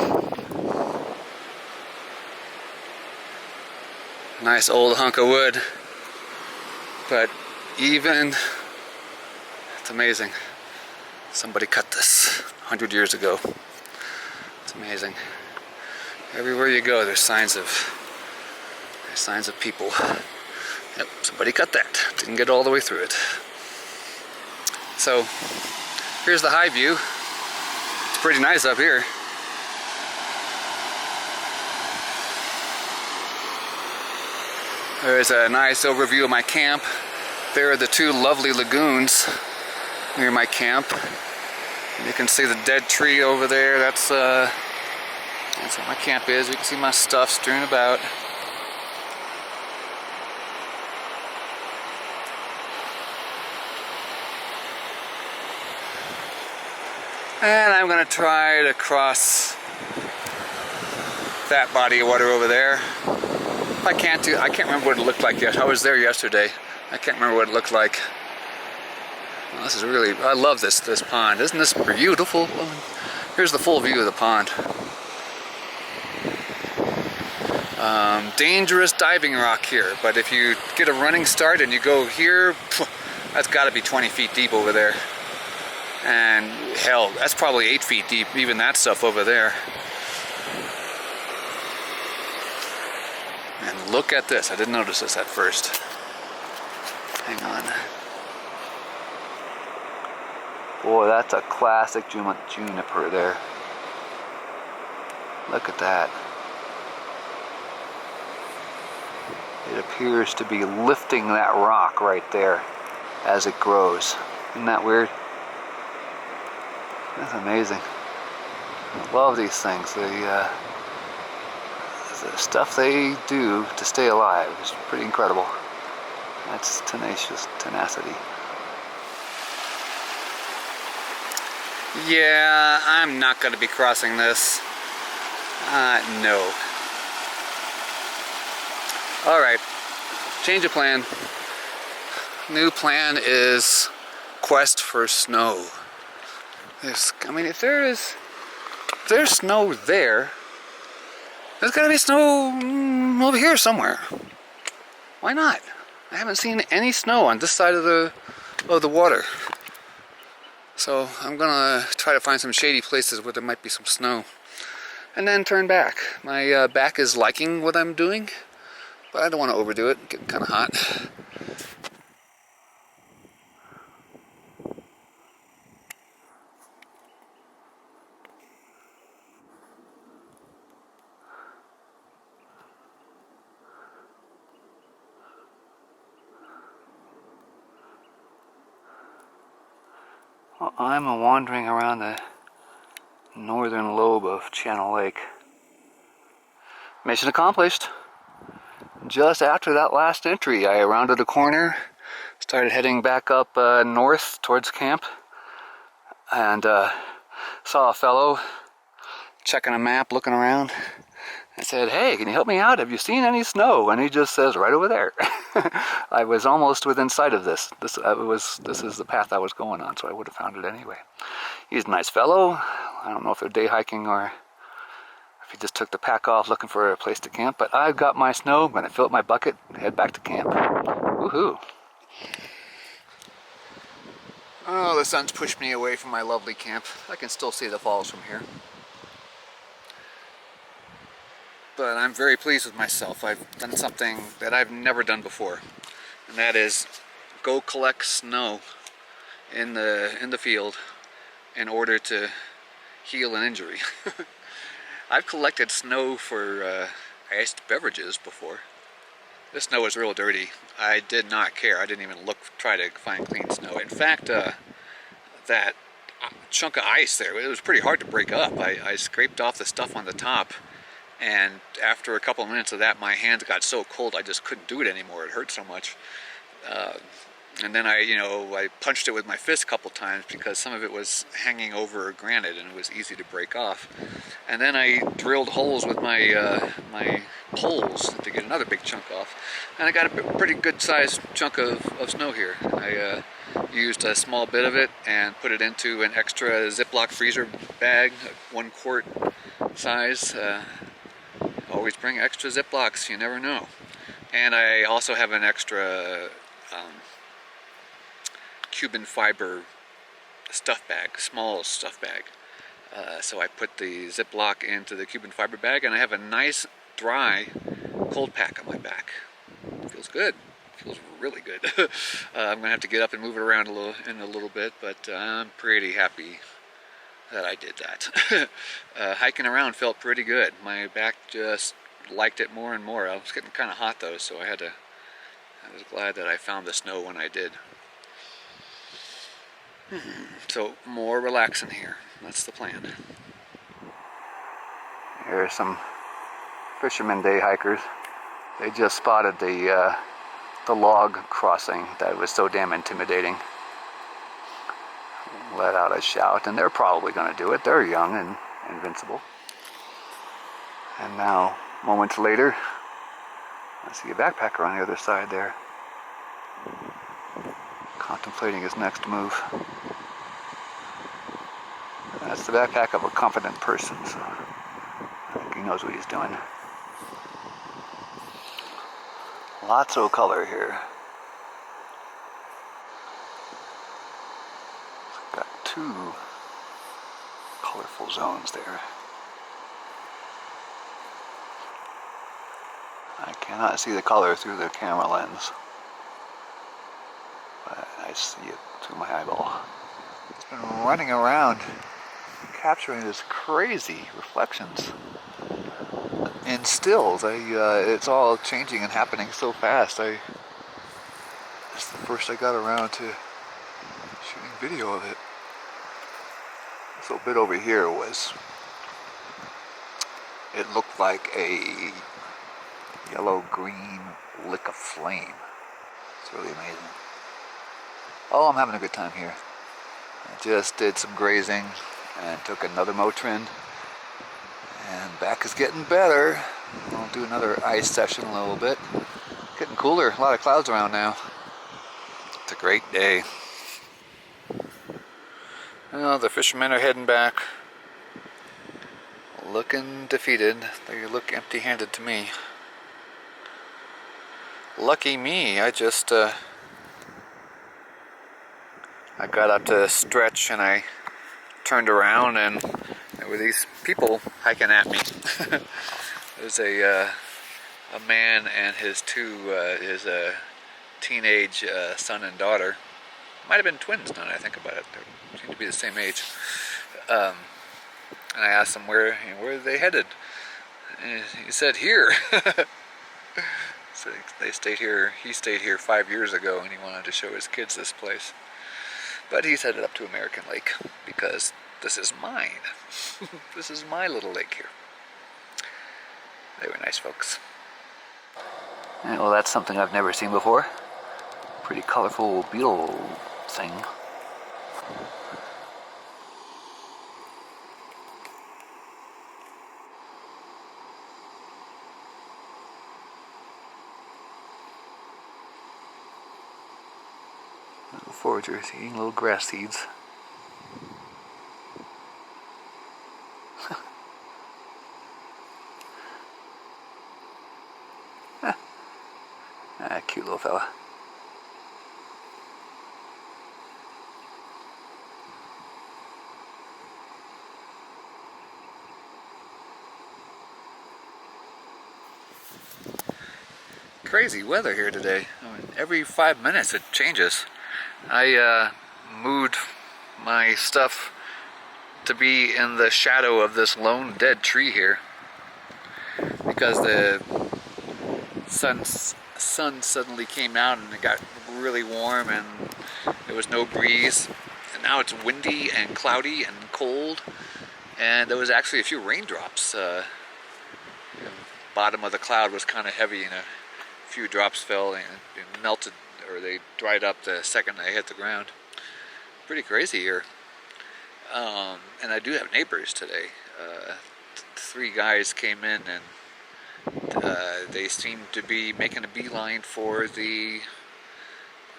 [SPEAKER 1] Nice old hunk of wood, but even, it's amazing. Somebody cut this 100 years ago. It's amazing. Everywhere you go, there's signs of people. Yep, somebody cut that. Didn't get all the way through it. So, here's the high view. It's pretty nice up here. There's a nice overview of my camp. There are the two lovely lagoons near my camp. You can see the dead tree over there. That's what my camp is. You can see my stuff strewn about. And I'm going to try to cross that body of water over there. I can't remember what it looked like yet. I was there yesterday. I can't remember what it looked like. Well, this is really, I love this pond. Isn't this beautiful? Here's the full view of the pond. Dangerous diving rock here, but if you get a running start and you go here, that's got to be 20 feet deep over there. And hell, that's probably 8 feet deep, even that stuff over there. And look at this. I didn't notice this at first. Hang on. Boy, that's a classic juniper there. Look at that. It appears to be lifting that rock right there as it grows. Isn't that weird? That's amazing. I love these things. The stuff they do to stay alive is pretty incredible. That's tenacity. Yeah, I'm not going to be crossing this. No. Alright, change of plan. New plan is quest for snow. If there's snow there, there's got to be snow over here somewhere. Why not? I haven't seen any snow on this side of the water. So I'm gonna try to find some shady places where there might be some snow, and then turn back. My back is liking what I'm doing, but I don't want to overdo it. It's getting kind of hot. Well, I'm wandering around the northern lobe of Channel Lake. Mission accomplished. Just after that last entry, I rounded a corner, started heading back up north towards camp, and saw a fellow checking a map, looking around. I said, "Hey, can you help me out? Have you seen any snow?" And he just says, "Right over there." I was almost within sight of this. This is the path I was going on, so I would have found it anyway. He's a nice fellow. I don't know if they're day hiking or if he just took the pack off looking for a place to camp. But I've got my snow. I'm going to fill up my bucket and head back to camp. Woohoo! Oh, the sun's pushed me away from my lovely camp. I can still see the falls from here. But I'm very pleased with myself. I've done something that I've never done before, and that is go collect snow in the field in order to heal an injury. I've collected snow for iced beverages before. This snow was real dirty. I did not care. I didn't even try to find clean snow. In fact, that chunk of ice there, it was pretty hard to break up. I scraped off the stuff on the top, and after a couple of minutes of that, my hands got so cold I just couldn't do it anymore. It hurt so much. And then I punched it with my fist a couple times because some of it was hanging over granite and it was easy to break off. And then I drilled holes with my my poles to get another big chunk off. And I got a pretty good sized chunk of snow here. I used a small bit of it and put it into an extra Ziploc freezer bag, 1 quart size. Always bring extra Ziplocs, you never know. And I also have an extra Cuban fiber stuff bag, small stuff bag. So I put the Ziploc into the Cuban fiber bag, and I have a nice dry cold pack on my back. Feels good. Feels really good. I'm gonna have to get up and move it around in a little bit, but I'm pretty happy that I did that. Hiking around felt pretty good. My back just liked it more and more. I was getting kind of hot though, so I was glad that I found the snow when I did. So more relaxing here. That's the plan. Here are some fisherman day hikers. They just spotted the log crossing that was so damn intimidating. Let out a shout, and they're probably going to do it. They're young and invincible. And now, moments later, I see a backpacker on the other side there, contemplating his next move. That's the backpack of a confident person, so I think he knows what he's doing. Lots of color here. Got 2 colorful zones there. I cannot see the color through the camera lens, but I see it through my eyeball. It's been running around capturing this crazy reflections in stills. It's all changing and happening so fast. It's the first I got around to shooting video of it. This little bit over here it looked like a yellow-green lick of flame. It's really amazing. Oh, I'm having a good time here. I just did some grazing and took another Motrin, and back is getting better. I'll do another ice session in a little bit. Getting cooler, a lot of clouds around now. It's a great day. Well, the fishermen are heading back, looking defeated. They look empty-handed to me. Lucky me, I got up to stretch and I turned around and there were these people hiking at me. There's a man and his teenage son and daughter. Might have been twins now that I think about it. They seem to be the same age. And I asked him where are they headed. And he said here. So he stayed here 5 years ago, and he wanted to show his kids this place. But he's headed up to American Lake because this is mine. This is my little lake here. They were nice folks. Yeah, well, that's something I've never seen before. Pretty colorful beetle thing. Little foragers eating little grass seeds. Cute little fella. Crazy weather here today. I mean, every 5 minutes it changes. I moved my stuff to be in the shadow of this lone dead tree here because the sun suddenly came out and it got really warm and there was no breeze, and now it's windy and cloudy and cold, and there was actually a few raindrops. The bottom of the cloud was kind of heavy and a few drops fell and it melted, or they dried up the second they hit the ground. Pretty crazy here. And I do have neighbors today. 3 guys came in and they seemed to be making a beeline for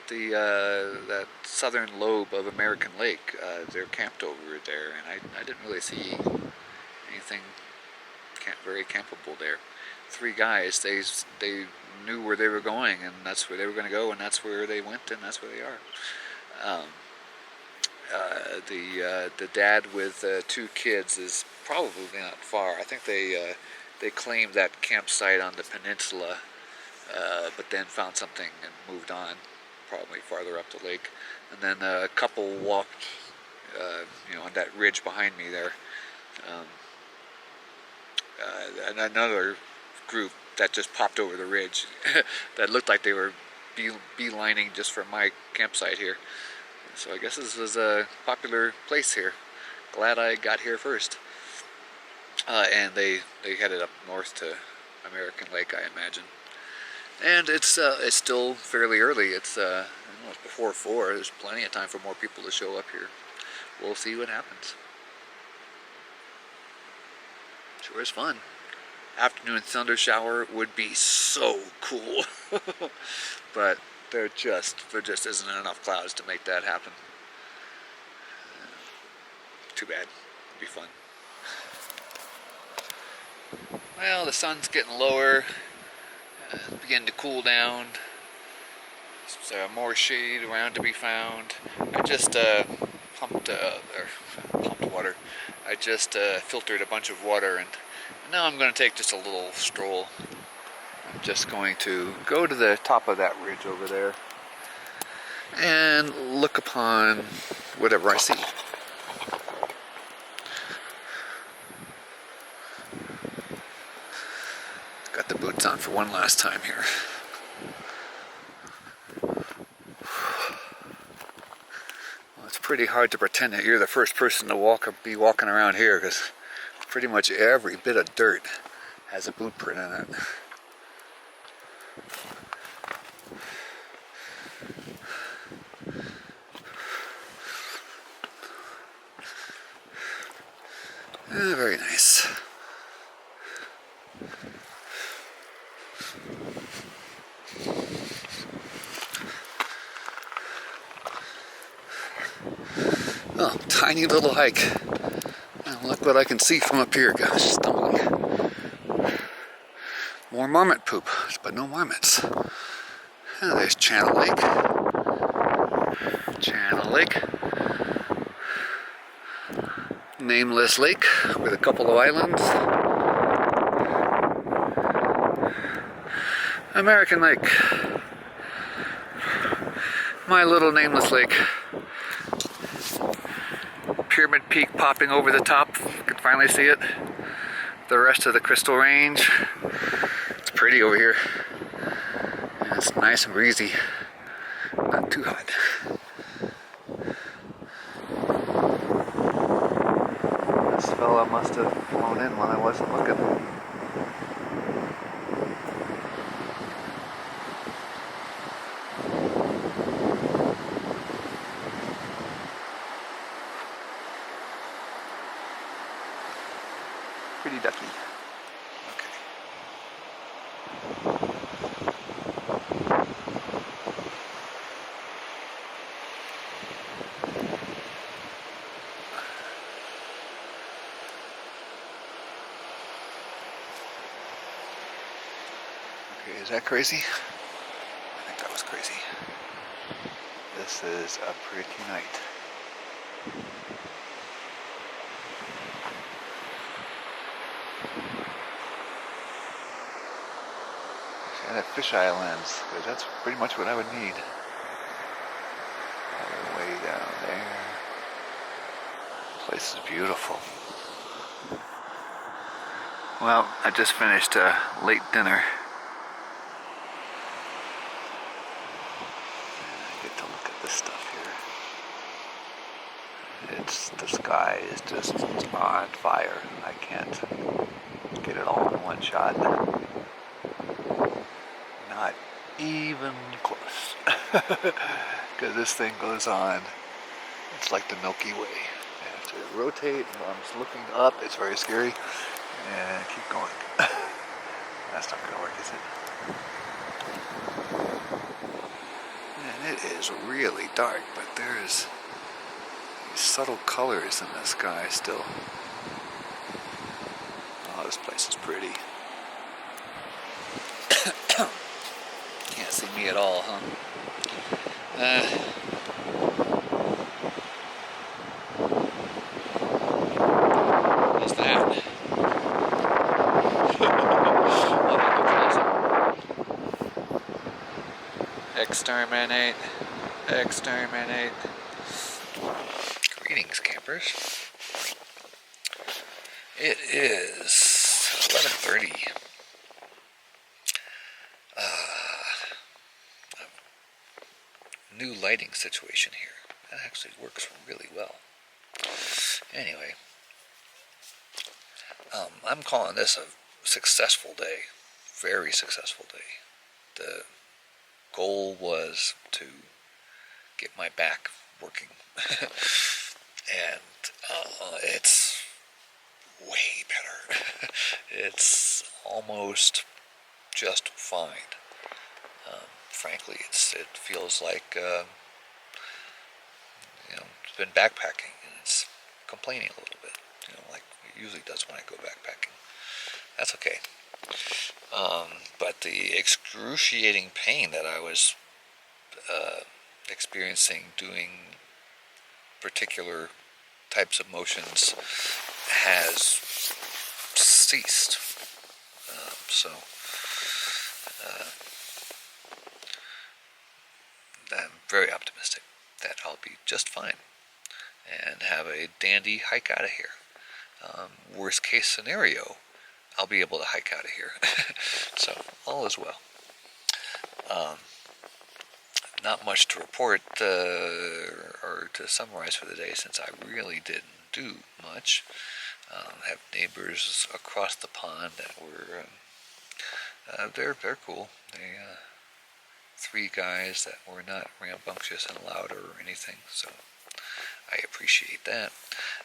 [SPEAKER 1] that southern lobe of American Lake. They're camped over there, and I didn't really see anything very campable there. 3 guys, they knew where they were going, and that's where they were going to go, and that's where they went, and that's where they are. The dad with 2 kids is probably not far. I think they claimed that campsite on the peninsula, but then found something and moved on, probably farther up the lake. And then a couple walked, on that ridge behind me there. And another group that just popped over the ridge that looked like they were beelining just for my campsite here. So I guess this was a popular place here. Glad I got here first. And they headed up north to American Lake, I imagine. And it's still fairly early. It's before 4. There's plenty of time for more people to show up here. We'll see what happens. Sure is fun. Afternoon thunder shower would be so cool. But there just isn't enough clouds to make that happen. Too bad. It'd be fun. Well, the sun's getting lower. It's beginning to cool down. There's more shade around to be found. I just pumped water. I just filtered a bunch of water, and now I'm going to take just a little stroll. I'm just going to go to the top of that ridge over there and look upon whatever I see. Got the boots on for one last time here. Well, it's pretty hard to pretend that you're the first person to be walking around here, because pretty much every bit of dirt has a boot print in it. Very nice. Oh, tiny little hike. And look what I can see from up here, gosh, stumbling. More marmot poop, but no marmots. Oh, there's Channel Lake. Channel Lake. Nameless lake with a couple of islands. American Lake. My little nameless lake. Pyramid Peak popping over the top. You can finally see it. The rest of the Crystal Range. It's pretty over here. And it's nice and breezy. Not too hot. This fella must have flown in when I wasn't looking. Pretty ducky. Okay. Okay, is that crazy? I think that was crazy. This is a pretty night. Got a fisheye lens, because that's pretty much what I would need. Way down there. This place is beautiful. Well, I just finished a late dinner. I get to look at this stuff here. The sky is just on fire. I can't get it all in one shot. Not even close. Because this thing goes on. It's like the Milky Way. I have to rotate while I'm just looking up. It's very scary. And keep going. That's not going to work, is it? And it is really dark, but there's these subtle colors in the sky still. Oh, this place is pretty. Can't see me at all, huh? What's that? Exterminate. Exterminate. Greetings, campers. It is 11:30. New lighting situation here. That actually works really well. Anyway, I'm calling this a successful day. Very successful day. The goal was to get my back working. And it's way better. It's almost just fine. Frankly, it feels like it's been backpacking and it's complaining a little bit, like it usually does when I go backpacking. That's okay. But the excruciating pain that I was experiencing doing particular types of motions has ceased. I'm very optimistic that I'll be just fine and have a dandy hike out of here. Worst case scenario, I'll be able to hike out of here. So all is well. Not much to report or to summarize for the day, since I really didn't do much. Have neighbors across the pond that were they're cool. They 3 guys that were not rambunctious and loud or anything, so I appreciate that.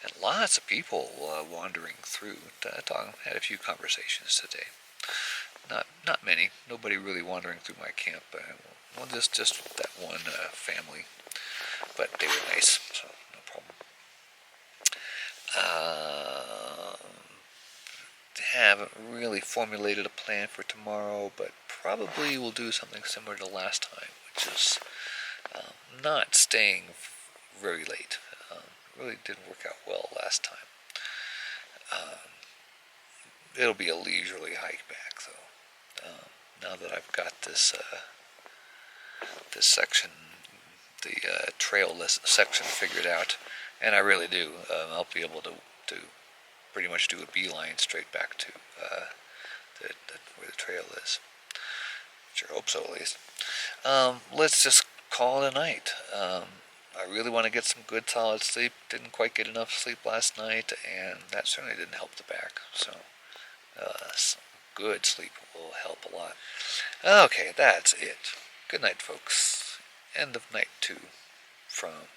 [SPEAKER 1] And lots of people wandering through. Had a few conversations today. Not many. Nobody really wandering through my camp. Well, just that one family, but they were nice, so no problem. Haven't really formulated a plan for tomorrow, but probably we'll do something similar to last time, which is not staying very late. Really didn't work out well last time. It'll be a leisurely hike back, though. Now that I've got this section, the trail list section figured out, and I really do, I'll be able to pretty much do a beeline straight back to where the trail is. Sure hope so, at least. Let's just call it a night. I really want to get some good solid sleep. Didn't quite get enough sleep last night, and that certainly didn't help the back. So some good sleep will help a lot. Okay, that's it. Good night, folks. End of night 2 from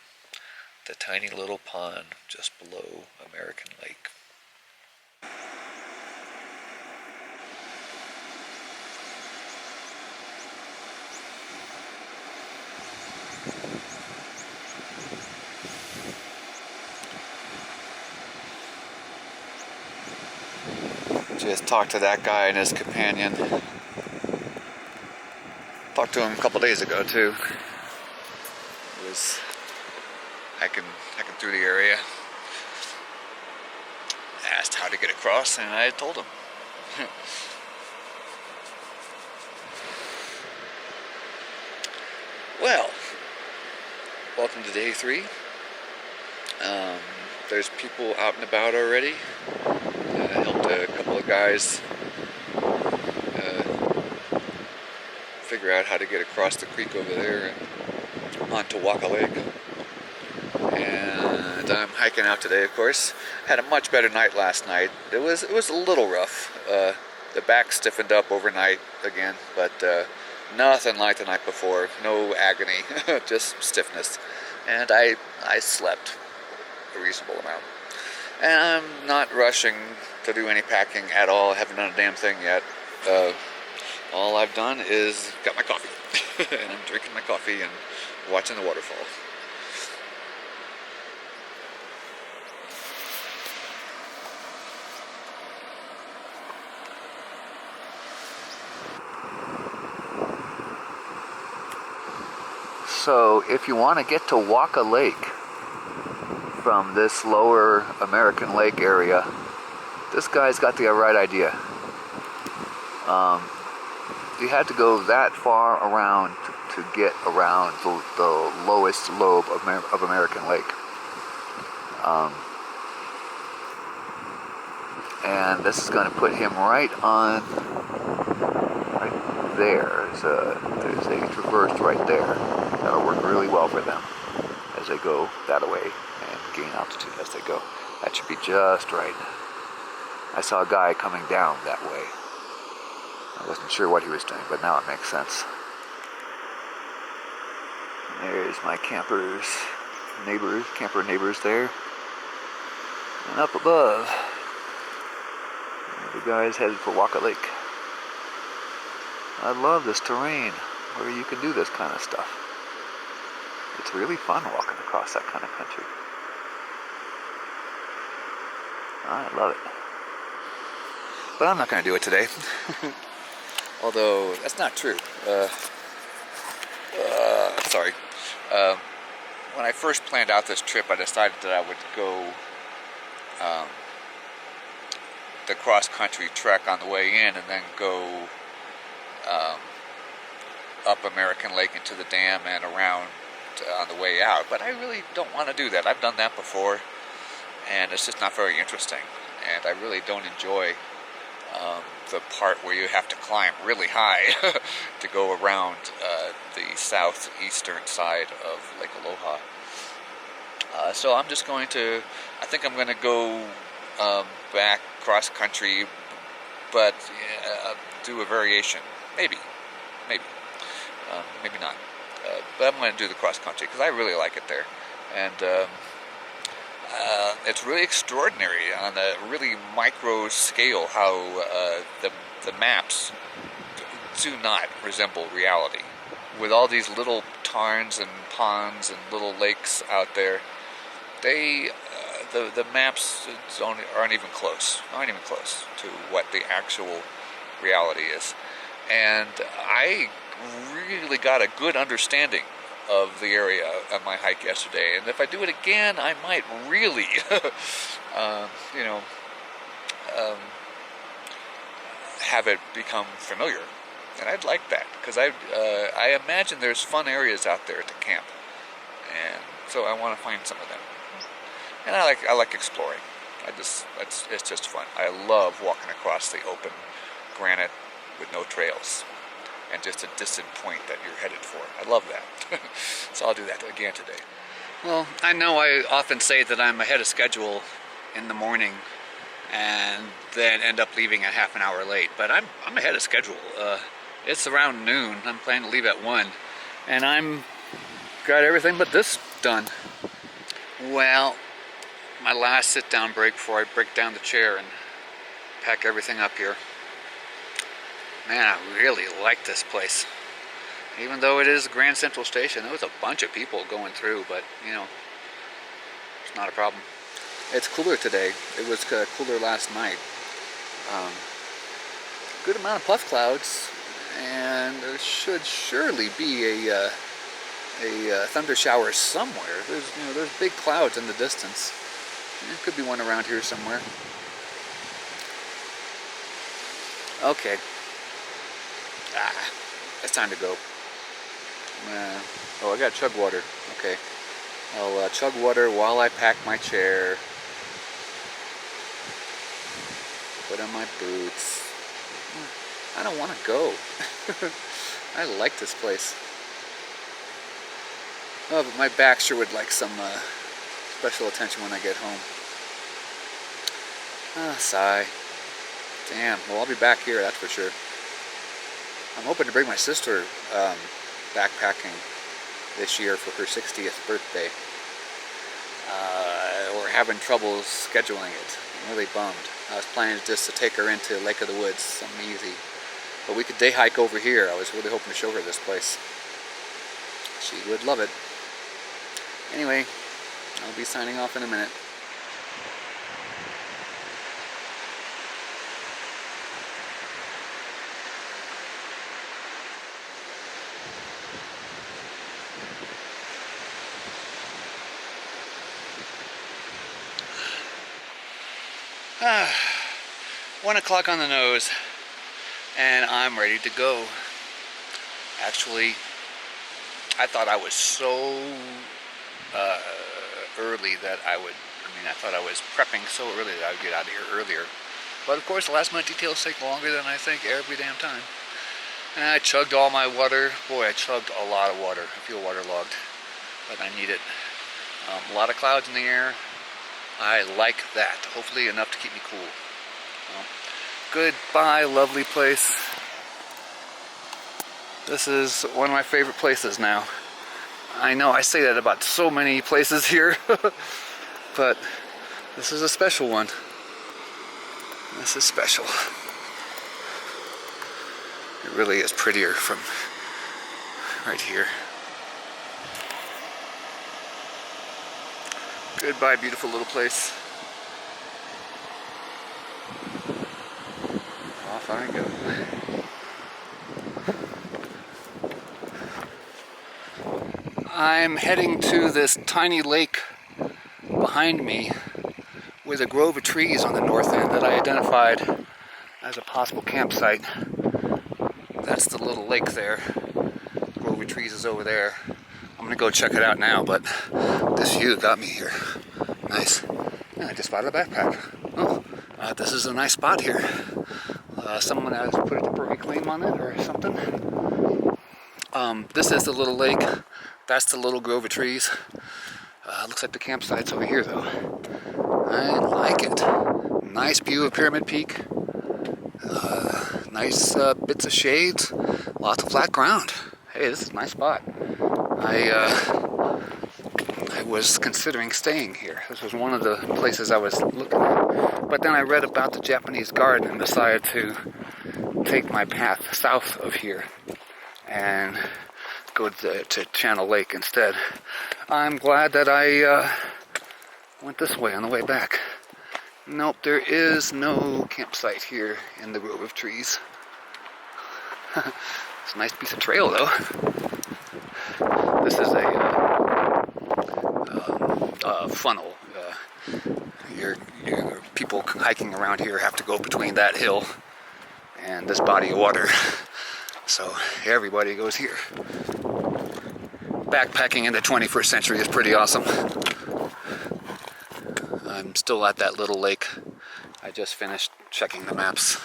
[SPEAKER 1] the tiny little pond just below American Lake. Just talked to that guy and his companion. Talked to him a couple days ago too. He was hiking through the area. Asked how to get across, and I told him. Well, welcome to day 3. There's people out and about already. Helped a couple of guys figure out how to get across the creek over there and onto Waka Lake. And I'm hiking out today, of course. Had a much better night last night. It was a little rough. The back stiffened up overnight again, but nothing like the night before. No agony, just stiffness. And I slept a reasonable amount. And I'm not rushing to do any packing at all. I haven't done a damn thing yet. All I've done is got my coffee. And I'm drinking my coffee and watching the waterfall. So if you want to get to Waka Lake from this lower American Lake area, this guy's got the right idea. You had to go that far around to get around the lowest lobe of American Lake. And this is going to put him right there. There's a traverse right there. That'll work really well for them as they go that way and gain altitude as they go. That should be just right. I saw a guy coming down that way. I wasn't sure what he was doing, but now it makes sense. There's my camper neighbors there. And up above, the guy's headed for Waka Lake. I love this terrain where you can do this kind of stuff. It's really fun walking across that kind of country. I love it. But I'm not going to do it today. Although, that's not true. Sorry. When I first planned out this trip, I decided that I would go the cross-country trek on the way in and then go up American Lake into the dam and around on the way out. But I really don't want to do that. I've done that before, and it's just not very interesting. And I really don't enjoy the part where you have to climb really high to go around the southeastern side of Lake Aloha. So I'm just going to, I think I'm going to go back cross country, but do a variation. Maybe not. But I'm going to do the cross country because I really like it there. And it's really extraordinary on a really micro scale how the maps do not resemble reality. With all these little tarns and ponds and little lakes out there, the maps aren't even close to what the actual reality is. And I really got a good understanding of the area on my hike yesterday, and if I do it again, I might really, have it become familiar, and I'd like that because I imagine there's fun areas out there to camp, and so I want to find some of them, and I like exploring. It's just fun. I love walking across the open granite with no trails. And just a distant point that you're headed for. I love that. So I'll do that again today. Well, I know I often say that I'm ahead of schedule in the morning and then end up leaving a half an hour late, but I'm ahead of schedule. It's around noon. I'm planning to leave at 1, and I'm got everything but this done. Well, my last sit-down break before I break down the chair and pack everything up here. Man, I really like this place. Even though it is Grand Central Station, there was a bunch of people going through, but, it's not a problem. It's cooler today. It was cooler last night. Good amount of puff clouds, and there should surely be a thunder shower somewhere. There's big clouds in the distance. There could be one around here somewhere. Okay. It's time to go. Oh, I got chug water. Okay. I'll chug water while I pack my chair. Put on my boots. I don't want to go. I like this place. Oh, but my back sure would like some special attention when I get home. Ah, sigh. Damn. Well, I'll be back here, that's for sure. I'm hoping to bring my sister backpacking this year for her 60th birthday. We're having trouble scheduling it. I'm really bummed. I was planning just to take her into Lake of the Woods, something easy. But we could day hike over here. I was really hoping to show her this place. She would love it. Anyway, I'll be signing off in a minute. Ah, 1 o'clock on the nose, and I'm ready to go. Actually, I thought I was so early that I thought I was prepping so early that I would get out of here earlier. But of course, the last minute details take longer than I think every damn time. And I chugged all my water. Boy, I chugged a lot of water. I feel waterlogged, but I need it. A lot of clouds in the air. I like that. Hopefully enough to keep me cool. Well, goodbye, lovely place. This is one of my favorite places now. I know I say that about so many places here, but this is a special one. This is special. It really is prettier from right here. Goodbye, beautiful little place. Off I go. I'm heading to this tiny lake behind me with a grove of trees on the north end that I identified as a possible campsite. That's the little lake there. Grove of trees is over there. I'm gonna go check it out now, but this view got me here. Nice. Yeah, I just spotted a backpack. Oh, this is a nice spot here. Someone has put a temporary claim on it or something. This is the little lake. That's the little grove of trees. Looks like the campsite's over here, though. I like it. Nice view of Pyramid Peak. Nice bits of shades. Lots of flat ground. Hey, this is a nice spot. I was considering staying here. This was one of the places I was looking at. But then I read about the Japanese garden and decided to take my path south of here and go to Channel Lake instead. I'm glad that I went this way on the way back. Nope, there is no campsite here in the grove of trees. It's a nice piece of trail, though. This is a funnel. Your people hiking around here have to go between that hill and this body of water. So everybody goes here. Backpacking in the 21st century is pretty awesome. I'm still at that little lake. I just finished checking the maps,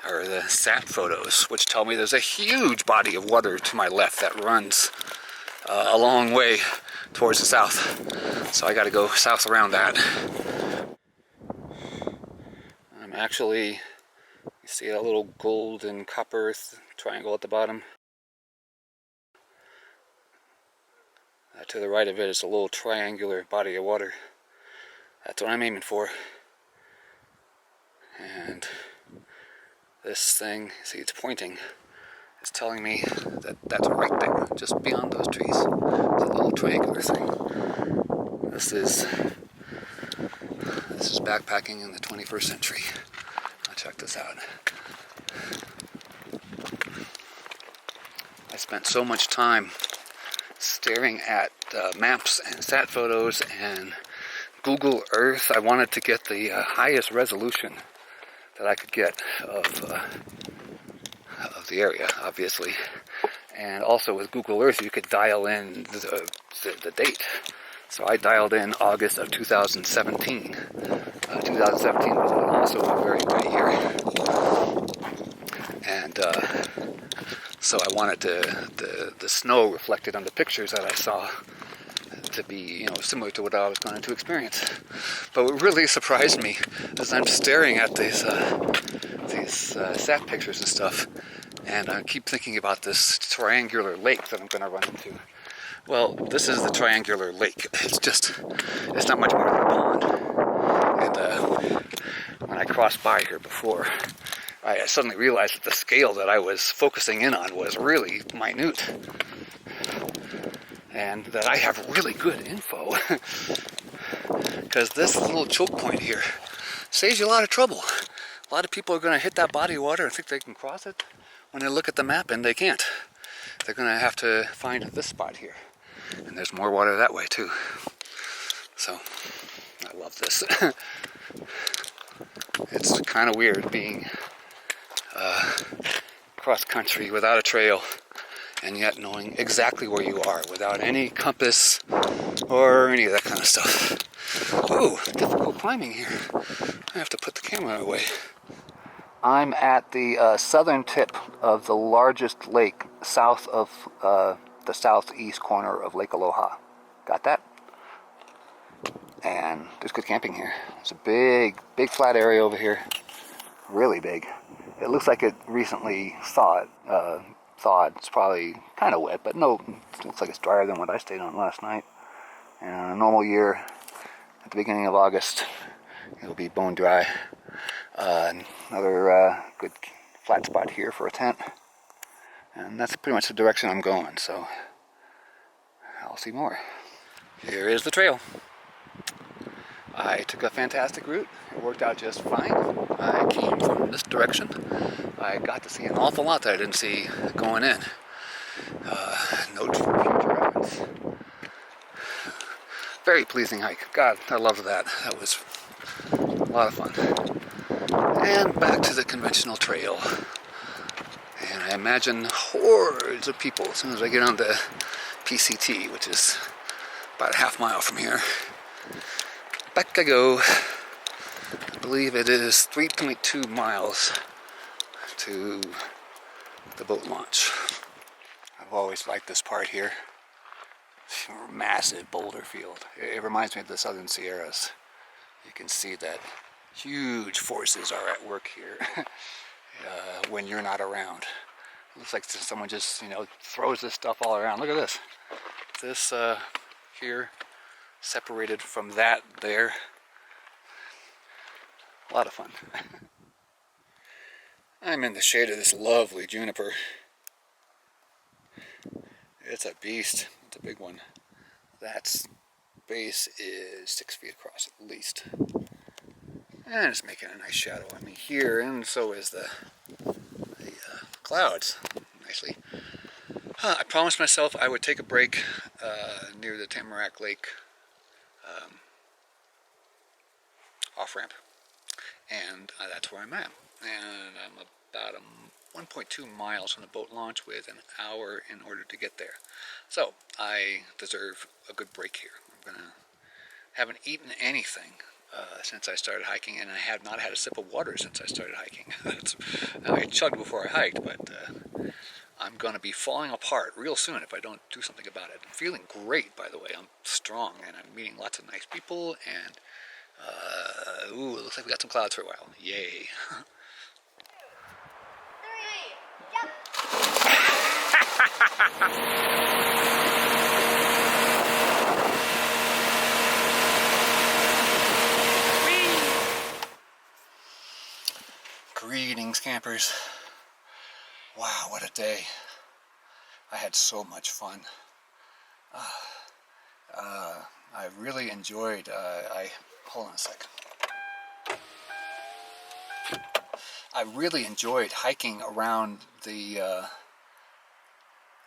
[SPEAKER 1] or the sat photos, which tell me there's a huge body of water to my left that runs a long way towards the south. So I got to go south around that. I'm actually, you see that little gold and copper triangle at the bottom? To the right of it is a little triangular body of water. That's what I'm aiming for. And this thing, see, it's pointing. It's telling me that that's right there, just beyond those trees. It's a little triangular thing. This is backpacking in the 21st century. I'll check this out. I spent so much time staring at maps and sat photos and Google Earth. I wanted to get the highest resolution that I could get of the area, obviously. And also with Google Earth, you could dial in the date. So I dialed in August of 2017. 2017 was also a very wet year. And so I wanted the snow reflected on the pictures that I saw to be, you know, similar to what I was going to experience. But what really surprised me is I'm staring at these sat pictures and stuff, and I keep thinking about this triangular lake that I'm going to run into. Well, this is the triangular lake. It's not much more than a pond. And when I crossed by here before, I suddenly realized that the scale that I was focusing in on was really minute. And that I have really good info. Because this little choke point here saves you a lot of trouble. A lot of people are going to hit that body of water and think they can cross it when they look at the map, and they can't. They're going to have to find this spot here. And there's more water that way too. So, I love this. It's kind of weird being cross country without a trail, and yet knowing exactly where you are without any compass or any of that kind of stuff. Ooh, difficult climbing here. I have to put the camera away. I'm at the southern tip of the largest lake south of the southeast corner of Lake Aloha. Got that? And there's good camping here. It's a big flat area over here. Really big. It looks like it recently thawed. It's probably kind of wet, but no, it looks like it's drier than what I stayed on last night. And on a normal year, at the beginning of August, it'll be bone dry. Another good flat spot here for a tent. And that's pretty much the direction I'm going, so I'll see more. Here is the trail. I took a fantastic route. It worked out just fine. I came from this direction. I got to see an awful lot that I didn't see going in. Notes for future reference. Very pleasing hike. God, I loved that. That was a lot of fun. And back to the conventional trail. And I imagine hordes of people as soon as I get on the PCT, which is about a half mile from here. Back I go. I believe it is 3.2 miles to the boat launch. I've always liked this part here. Massive boulder field. It reminds me of the Southern Sierras. You can see that huge forces are at work here when you're not around. It looks like someone just, throws this stuff all around. Look at this. This here, separated from that there. A lot of fun. I'm in the shade of this lovely juniper. It's a beast. It's a big one. That base is 6 feet across at least. And it's making a nice shadow on me here, and so is the clouds, nicely. I promised myself I would take a break near the Tamarack Lake off-ramp. And that's where I'm at. And I'm about 1.2 miles from the boat launch with an hour in order to get there. So I deserve a good break here. Haven't eaten anything since I started hiking, and I have not had a sip of water since I started hiking. I chugged before I hiked, but I'm going to be falling apart real soon if I don't do something about it. I'm feeling great, by the way. I'm strong, and I'm meeting lots of nice people, and it looks like we got some clouds for a while. Yay. 3, jump! Greetings, campers. Wow, what a day. I had so much fun. I really enjoyed, hold on a sec. I really enjoyed hiking around the,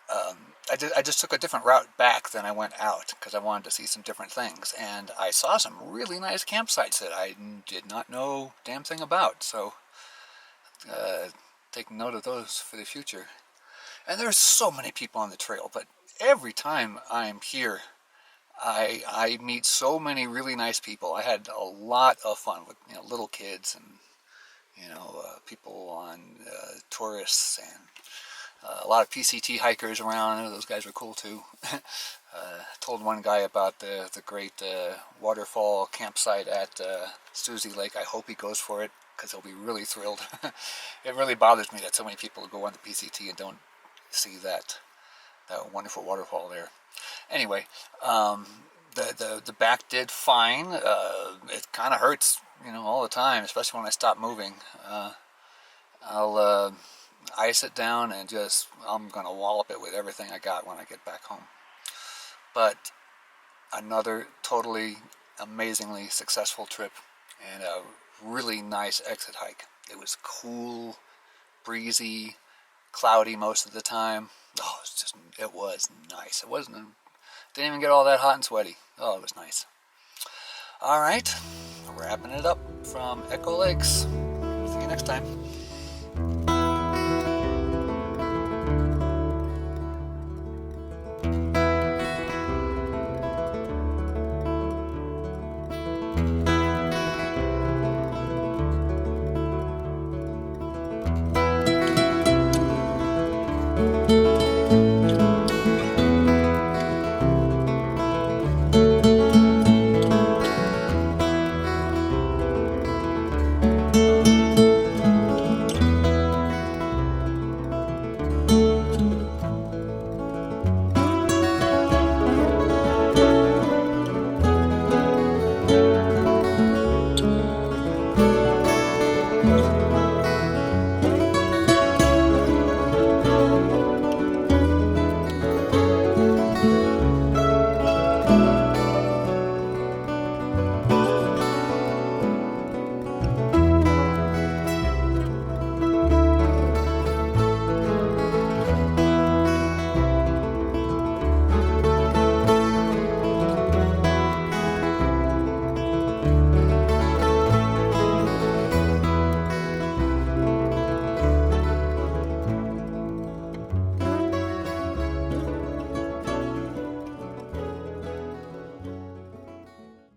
[SPEAKER 1] I just took a different route back than I went out because I wanted to see some different things. And I saw some really nice campsites that I did not know a damn thing about. So, take note of those for the future. And there's so many people on the trail, but every time I'm here, I meet so many really nice people. I had a lot of fun with little kids and people on tourists and a lot of PCT hikers around. Those guys were cool too. Told one guy about the great waterfall campsite at Susie Lake. I hope he goes for it because he'll be really thrilled. It really bothers me that so many people go on the PCT and don't see that wonderful waterfall there. Anyway, the back did fine. It kind of hurts, all the time, especially when I stop moving. I'll ice it down and I'm gonna wallop it with everything I got when I get back home. But another totally amazingly successful trip and a really nice exit hike. It was cool, breezy, cloudy most of the time. Oh, it was nice. Didn't even get all that hot and sweaty. Oh, it was nice. All right, wrapping it up from Echo Lakes. See you next time.